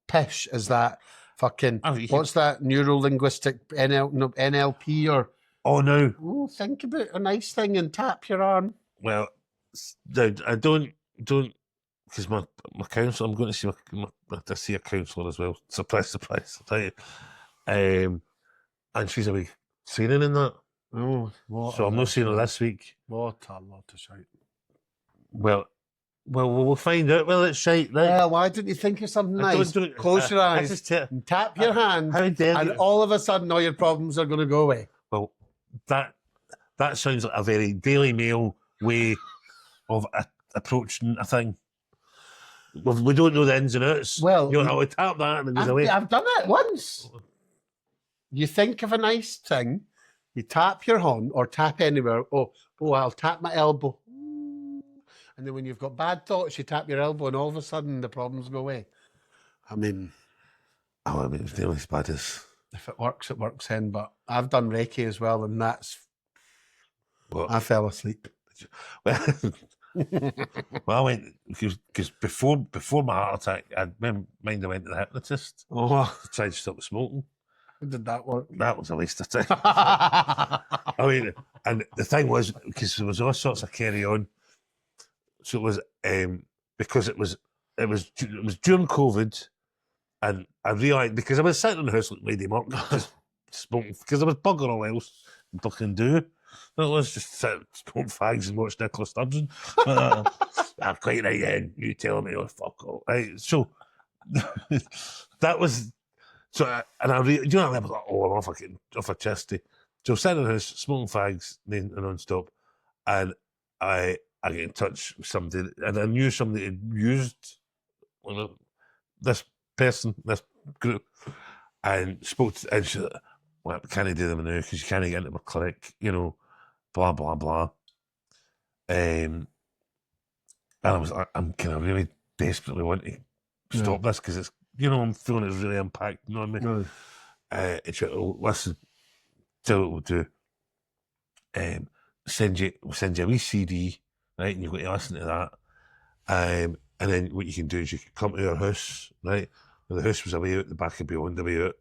pish as that fucking what's that neuro-linguistic NLP or no. Think about a nice thing and tap your arm. Well, I don't because my counsellor. I'm going to see a counsellor as well. Surprise, surprise! I tell you. And she's a wee training in that. Oh, so I'm not seeing her this week. What a lot of shite. Well, we'll find out whether it's shite. Right? Well, why don't you think of something nice? Close your eyes, and tap your hand, how dare and you? all of a sudden, all your problems are going to go away. Well, that sounds like a very Daily Mail way of approaching a thing. Well, we don't know the ins and outs. Well, you know, I tap that and it goes away. I've done it once. You think of a nice thing, you tap your horn or tap anywhere. Oh, I'll tap my elbow. And then when you've got bad thoughts, you tap your elbow and all of a sudden the problems go away. I mean, it's nearly as bad as... If it works then. But I've done Reiki as well, and that's... What? I fell asleep. Well, I went... Because before my heart attack, I went to the hypnotist. To try to stop smoking. How did that work? That was a waste of time. I mean, and the thing was, because there was all sorts of carry on. So it was because it was during COVID, and I realised because I was sitting in the house like Lady Monk, just smoking because there was bugger all else fucking do. Let's just sit smoke fags and watch Nicola Sturgeon. I'm quite right then. You telling me, oh fuck all. Right, so that was. So, and I was like, oh, I'm off a chesty. So, sitting in the house, smoking fags non-stop, and I get in touch with somebody, and I knew somebody had used this group, and spoke to, and she said, well, can I do them now? Because you can't get into my clinic, blah, blah, blah. And I was like, I'm kind of really desperately wanting to stop this because it's, I'm feeling it's really impacting on me. And she went, oh, listen, tell you what we'll do. Send you a wee CD, right, and you've got to listen to that. And then what you can do is you can come to our house, right? Well, the house was away out the back of beyond, away out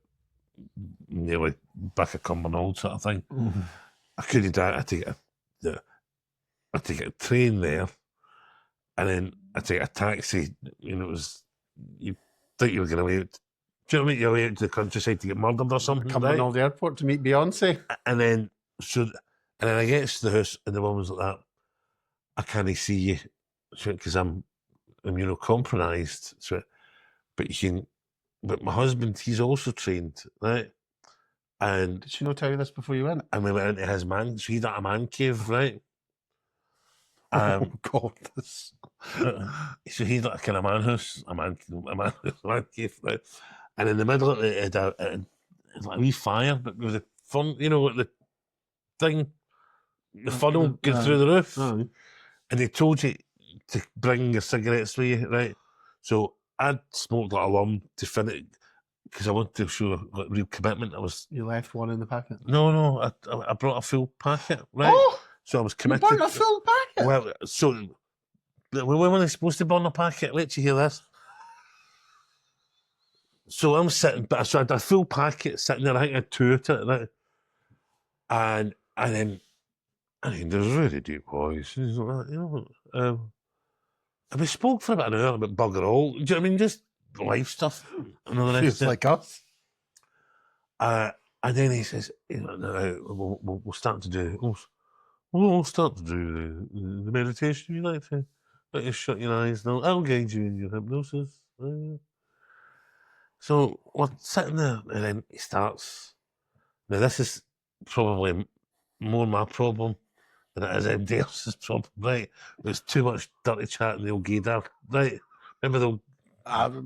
nearly back of Cumbernauld sort of thing. Mm-hmm. I couldn't do it. I take a train there, and then I take a taxi. It was you think you were going away. Do you know what I mean? You're away out to the countryside to get murdered or something. Cumbernauld Airport to meet Beyonce, and then I get to the house, and the woman's like that. I can't see you because I'm immunocompromised. So, but you can. But my husband, he's also trained, right? And did she not tell you this before you went? And we went into his man. So he's at a man cave, right? Oh God! So he's like a kind of man house, a man cave, right? And in the middle of it, it had like a wee fire, but with the fun, the thing, the funnel goes through the roof. And they told you to bring your cigarettes with you, right? So I'd smoked like a lump to finish because I wanted to show like real commitment. You left one in the packet? No, I brought a full packet, right? Oh, so I was committed. You brought a full packet? Well, so when were they supposed to burn a packet? Let you hear this. So I'm sitting, so I had a full packet sitting there. I think I had two of it, right? And then there's really deep voice, and we spoke for about an hour about bugger all. Do you know what I mean? Just life stuff. Feels like us. And then he says, we'll start to do. We'll start to do the meditation. You like to let you shut your eyes now. I'll guide you in your hypnosis. So we're sitting there, and then he starts. Now this is probably more my problem than it is anybody else's problem, right? There's too much dirty chat in the old gaydar, right? Remember the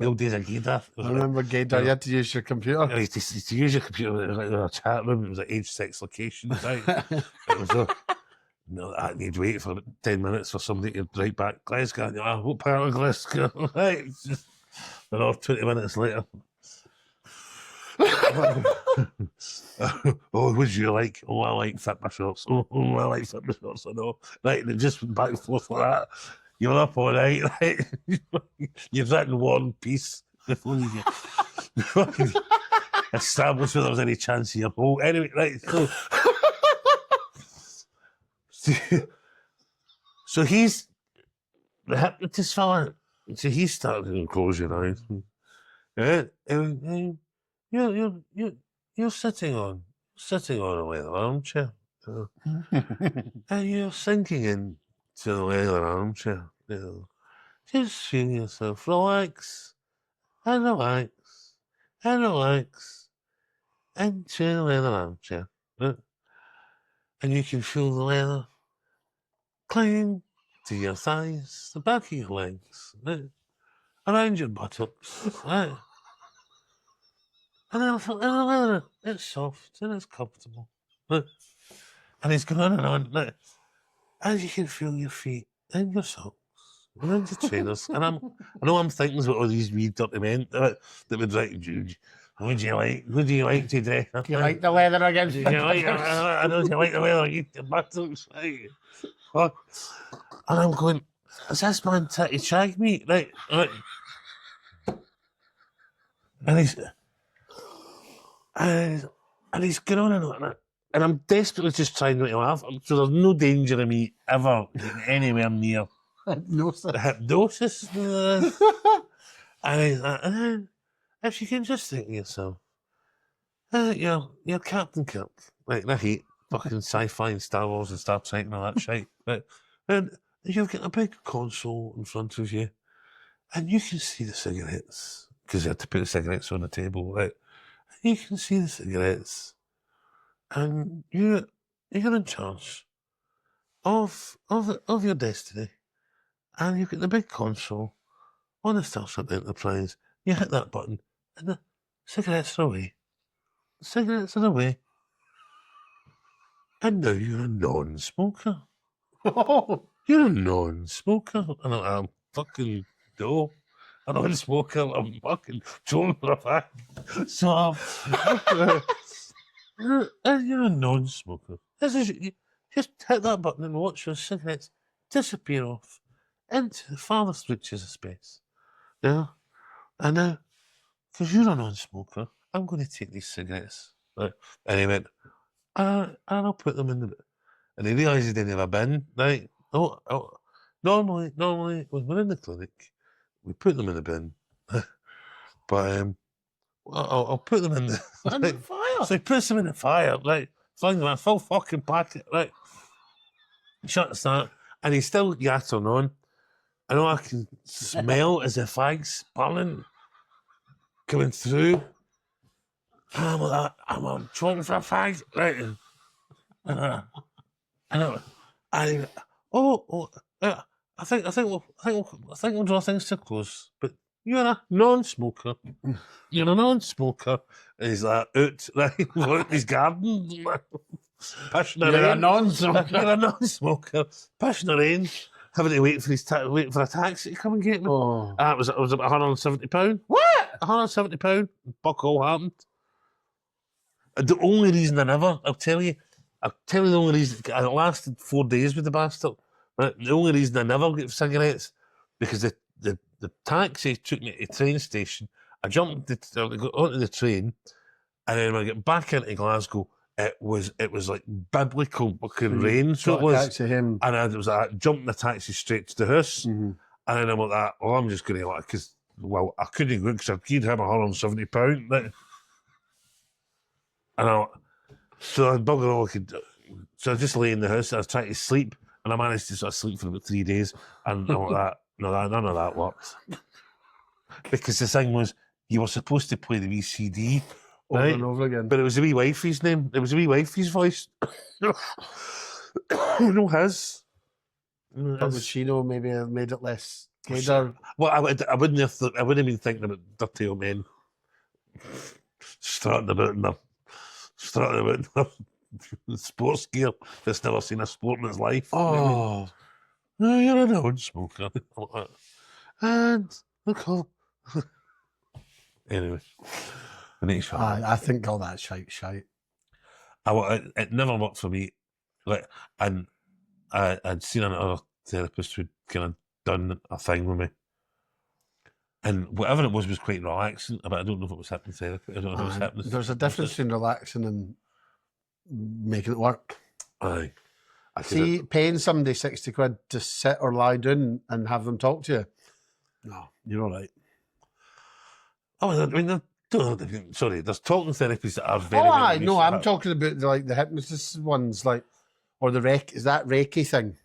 old days of gaydar? I remember gaydar, you had to use your computer. You had to use your computer, it was like a chat room, it was like age, sex, location, right? It was No, I need to wait for about 10 minutes for somebody to write back. Glasgow, what part of Glasgow? Right, it's just another 20 minutes later. Oh, would you like? Oh, I like fit my shorts. Oh, I like fit my shorts. I know. Right, and it just went back and forth like that. You're up all night, right? You've written War and Peace before you established whether there was any chance of your hole. Anyway, right, so he's the hypnotist fella. So he started to close your eyes. You're sitting on a leather armchair. And you're sinking into the leather armchair. Just feel yourself relax and relax and relax into the leather armchair. And you can feel the leather clinging to your thighs, the back of your legs, around your buttocks. Right? And then the leather, it's soft and it's comfortable. And he's going on and on. And you can feel your feet and your socks. And then the trainers. And I know I'm thinking about all these wee dirty men that would write, would you like today? Do you like the leather against Do you like, I know you like the leather against your buttocks, right? And I'm going, is this man trying to shag me? Right. And he's going on and on. And I'm desperately just trying not to laugh. So there's no danger of me ever getting anywhere near hypnosis. And he's like, if you can just think to yourself, you're Captain Kirk. Like, I hate fucking sci-fi and Star Wars and Star Trek and all that shit. Right? And you've got a big console in front of you, and you can see the cigarettes, because you had to put the cigarettes on the table, right? You can see the cigarettes, and you're in charge of your destiny, and you've got the big console on the Starship Enterprise. You hit that button, and the cigarettes are away. The cigarettes are away, and now you're a non-smoker. You're a non-smoker, and I'm fucking no. A non-smoker, I'm fucking throwing for a fact. So, you're a non-smoker. This is you just hit that button and watch your cigarettes disappear off into the farthest reaches of space. Yeah, and now, because you're a non-smoker, I'm going to take these cigarettes. Right, and he went, and I'll put them in the. And he realised he didn't have a bin, right? Normally, when we're in the clinic, we put them in the bin. But I'll put them in the fire. So he puts them in the fire, right? Flings them in a full fucking packet, right? Shuts that, and he's still yattering on. I know I can smell as the fags burning coming through. And I'm like, I'm trying for a fag, right? I think we'll draw things to a close. But you're a non-smoker. You're a non-smoker. And he's like out, right, in his garden, pushing around. You're a non-smoker. You're a non-smoker, pushing around, having to wait for a taxi to come and get me. Oh. It was about £170. What? £170. Fuck all happened. And the only reason I'll tell you the only reason, I lasted 4 days with the bastard. Right? The only reason I never get cigarettes, because the taxi took me to the train station. I jumped onto the train, and then when I get back into Glasgow, it was like biblical fucking rain. So it was. Him. And I was like, jumped in the taxi straight to the house. Mm-hmm. And then I'm like, I'm just going to, because, I couldn't go because I'd given him £170. Right? And so I buggered all I could do. So I just lay in the house. I was trying to sleep, and I managed to sort of sleep for about 3 days. And all that, none of that worked. Because the thing was, you were supposed to play the wee CD over and over again, but it was a wee wifey's name. It was a wee wifey's voice. No, his. But would she know maybe made it less gaydar? Well, I wouldn't have been thinking about dirty old men strutting about in their sports gear that's never seen a sport in its life. Oh, No, you're a non-smoker. And look, anyway, we need to shut up. I think all that shite. It never worked for me. Like, and I'd seen another therapist who'd kind of done a thing with me, and whatever it was quite relaxing. But I don't know if it was hypnotherapy. I don't know if it was hypnosis. There's a difference between relaxing and making it work. Aye. See, paying somebody 60 quid to sit or lie down and have them talk to you. No, you're all right. Oh, I mean, sorry, there's talking therapies that are very. Oh, very I know. useful. I'm talking about the hypnotist ones, like, or the is that Reiki thing?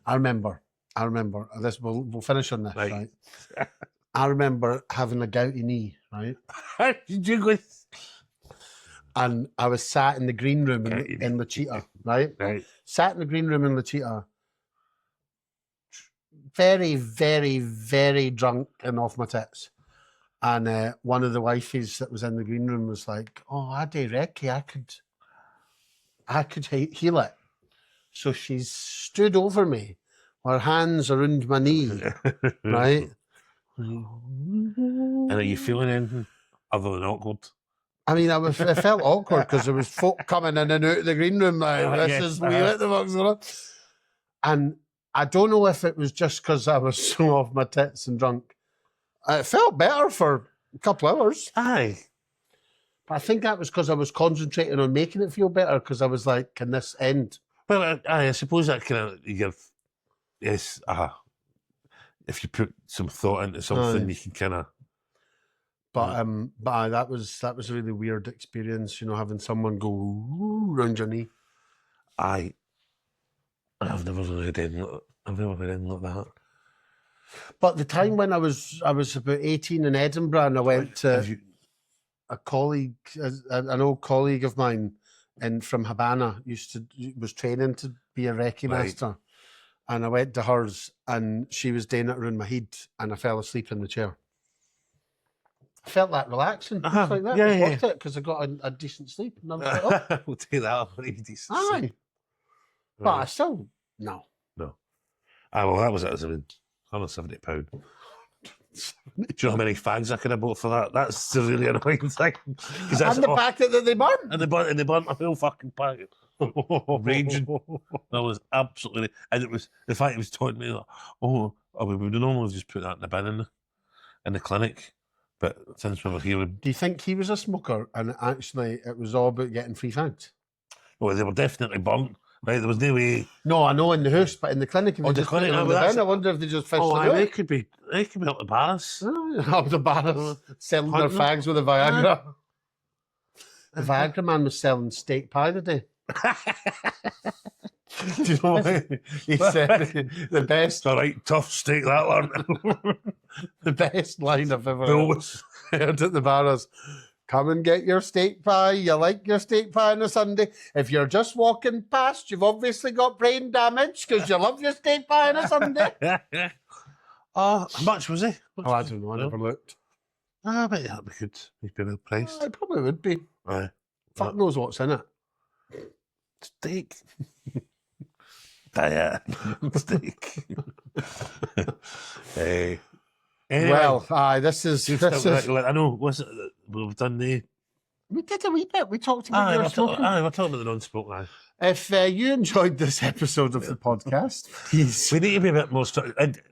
I remember. This. We'll finish on this, right? I remember having a gouty knee, right? Did you go? And I was sat in the green room in La Cheetah, right? Right. Sat in the green room in La Cheetah, very, very, very drunk and off my tits. And one of the wifeys that was in the green room was like, "Oh, I do Reiki. I could heal it." So she stood over me, her hands around my knee, right? And are you feeling anything other than awkward? I mean, I felt awkward because there was folk coming in and out of the green room. Like, this is weird. What the fuck's going on? And I don't know if it was just because I was so off my tits and drunk. It felt better for a couple of hours. Aye. But I think that was because I was concentrating on making it feel better because I was like, can this end? Well, I suppose that kind of yes. If you put some thought into something, you can kind of. But that was a really weird experience, having someone go round your knee. I've never really had anything. I've never had anything like that. But the time when I was about 18 in Edinburgh, and I went to a colleague, an old colleague of mine, from Havana, was training to be a Reiki master, and I went to hers, and she was doing it around my head, and I fell asleep in the chair. I felt that relaxing, just like that. Yeah, it was worth it because I got a decent sleep. And I was like, oh. We'll take that up for a decent sleep. Aye. But I still, no. Well, that was it. It was £170. Do you know how many fags I could have bought for that? That's the really annoying thing. And the packet that they burnt. And they burnt my whole fucking packet. Raging. That was absolutely... And it was... In fact, it was taunting me like, we would normally just put that in the bin in the clinic. But since we were here... Do you think he was a smoker and actually it was all about getting free fags? Well, they were definitely burnt. Right, there was no way... No, I know in the house, but in the clinic, if the clinic, I wonder if they just fished it out. They could be up the bars. Up the bars, selling their fags with a Viagra. The Viagra man was selling steak pie today. Do you know what he said? The best... All right, tough steak, that one. The best line I've ever heard at the bar is, come and get your steak pie. You like your steak pie on a Sunday. If you're just walking past, you've obviously got brain damage because you love your steak pie on a Sunday. How much was he? I don't know. I never looked. I bet that'd be good. He'd be well priced. It probably would be. Aye. Fuck knows what's in it. Steak. Diet. Steak. Hey. Anyway, well, this is. I know. We've done the. We did a wee bit. We talked about your smoking. We're talking about the non-smoke now. If you enjoyed this episode of the podcast, please. We need to be a bit more structured.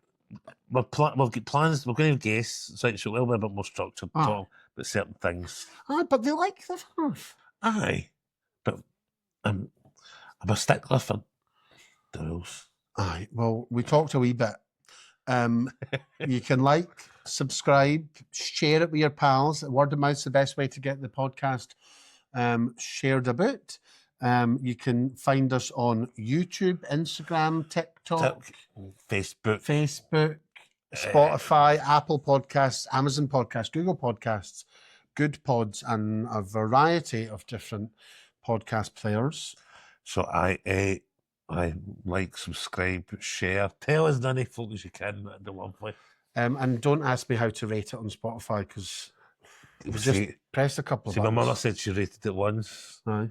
We've got plans. We're going to have guests, so we'll be a bit more structured. Talk about certain things. Aye, but they like the stuff. Aye, but I'm a stickler for the rules. Aye, well, we talked a wee bit. You can like, subscribe, share it with your pals. Word of mouth's the best way to get the podcast shared about. You can find us on YouTube, Instagram, TikTok, Facebook, Spotify, Apple Podcasts, Amazon Podcasts, Google Podcasts, Good Pods, and a variety of different podcast players. So I like, subscribe, share, tell as many folk as you can. The lovely. And don't ask me how to rate it on Spotify because just press a couple of buttons. My mother said she rated it once. Aye.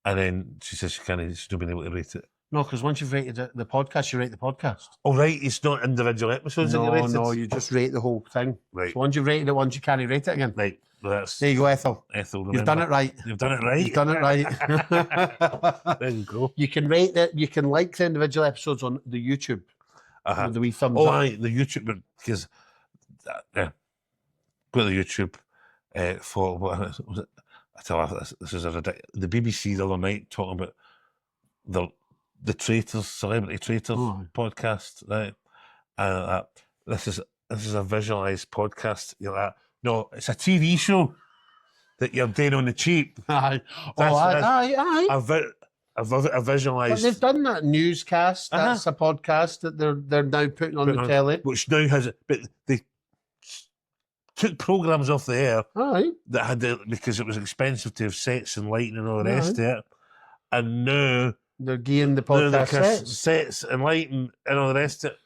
And then she says she's not been able to rate it. No, because once you've rated the podcast, you rate the podcast. Oh, right, it's not individual episodes that you rated? No, you just rate the whole thing. Right. So once you've rated it once, you can't rate it again. Right, that's... There you go, Ethel. Ethel, You've done it right. You've done it right? You've done it right. There you go. You can rate it. You can like the individual episodes on the YouTube. Uh-huh. The wee thumbs Oh, up. aye, the YouTube, because... go to the YouTube for... What was it? I tell you, this is a ridiculous... The BBC the other night talking about the Traitors, Celebrity Traitors podcast, right? And this is a visualised podcast. You're like, no, it's a TV show that you're doing on the cheap. Aye. Aye. A visualised... But they've done that newscast. That's a podcast that they're now putting on the telly. Which now has... But they took programmes off the air that had because it was expensive to have sets and lighting and all the rest of it. And now... They're gearing the podcast sets and lighting and all the rest of it.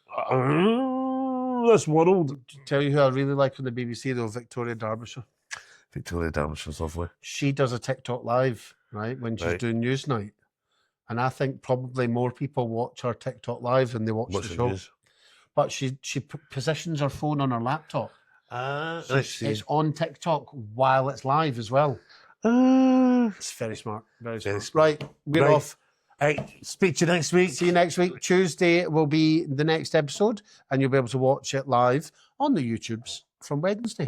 This world. Tell you who I really like on the BBC though, Victoria Derbyshire. Victoria Derbyshire's lovely. She does a TikTok live, right, when she's doing Newsnight. And I think probably more people watch her TikTok live than they watch the show. But she positions her phone on her laptop. So it's on TikTok while it's live as well. It's very smart. Very smart. Right, we're off. Hey, speak to you next week. See you next week. Tuesday will be the next episode, and you'll be able to watch it live on the YouTubes from Wednesday.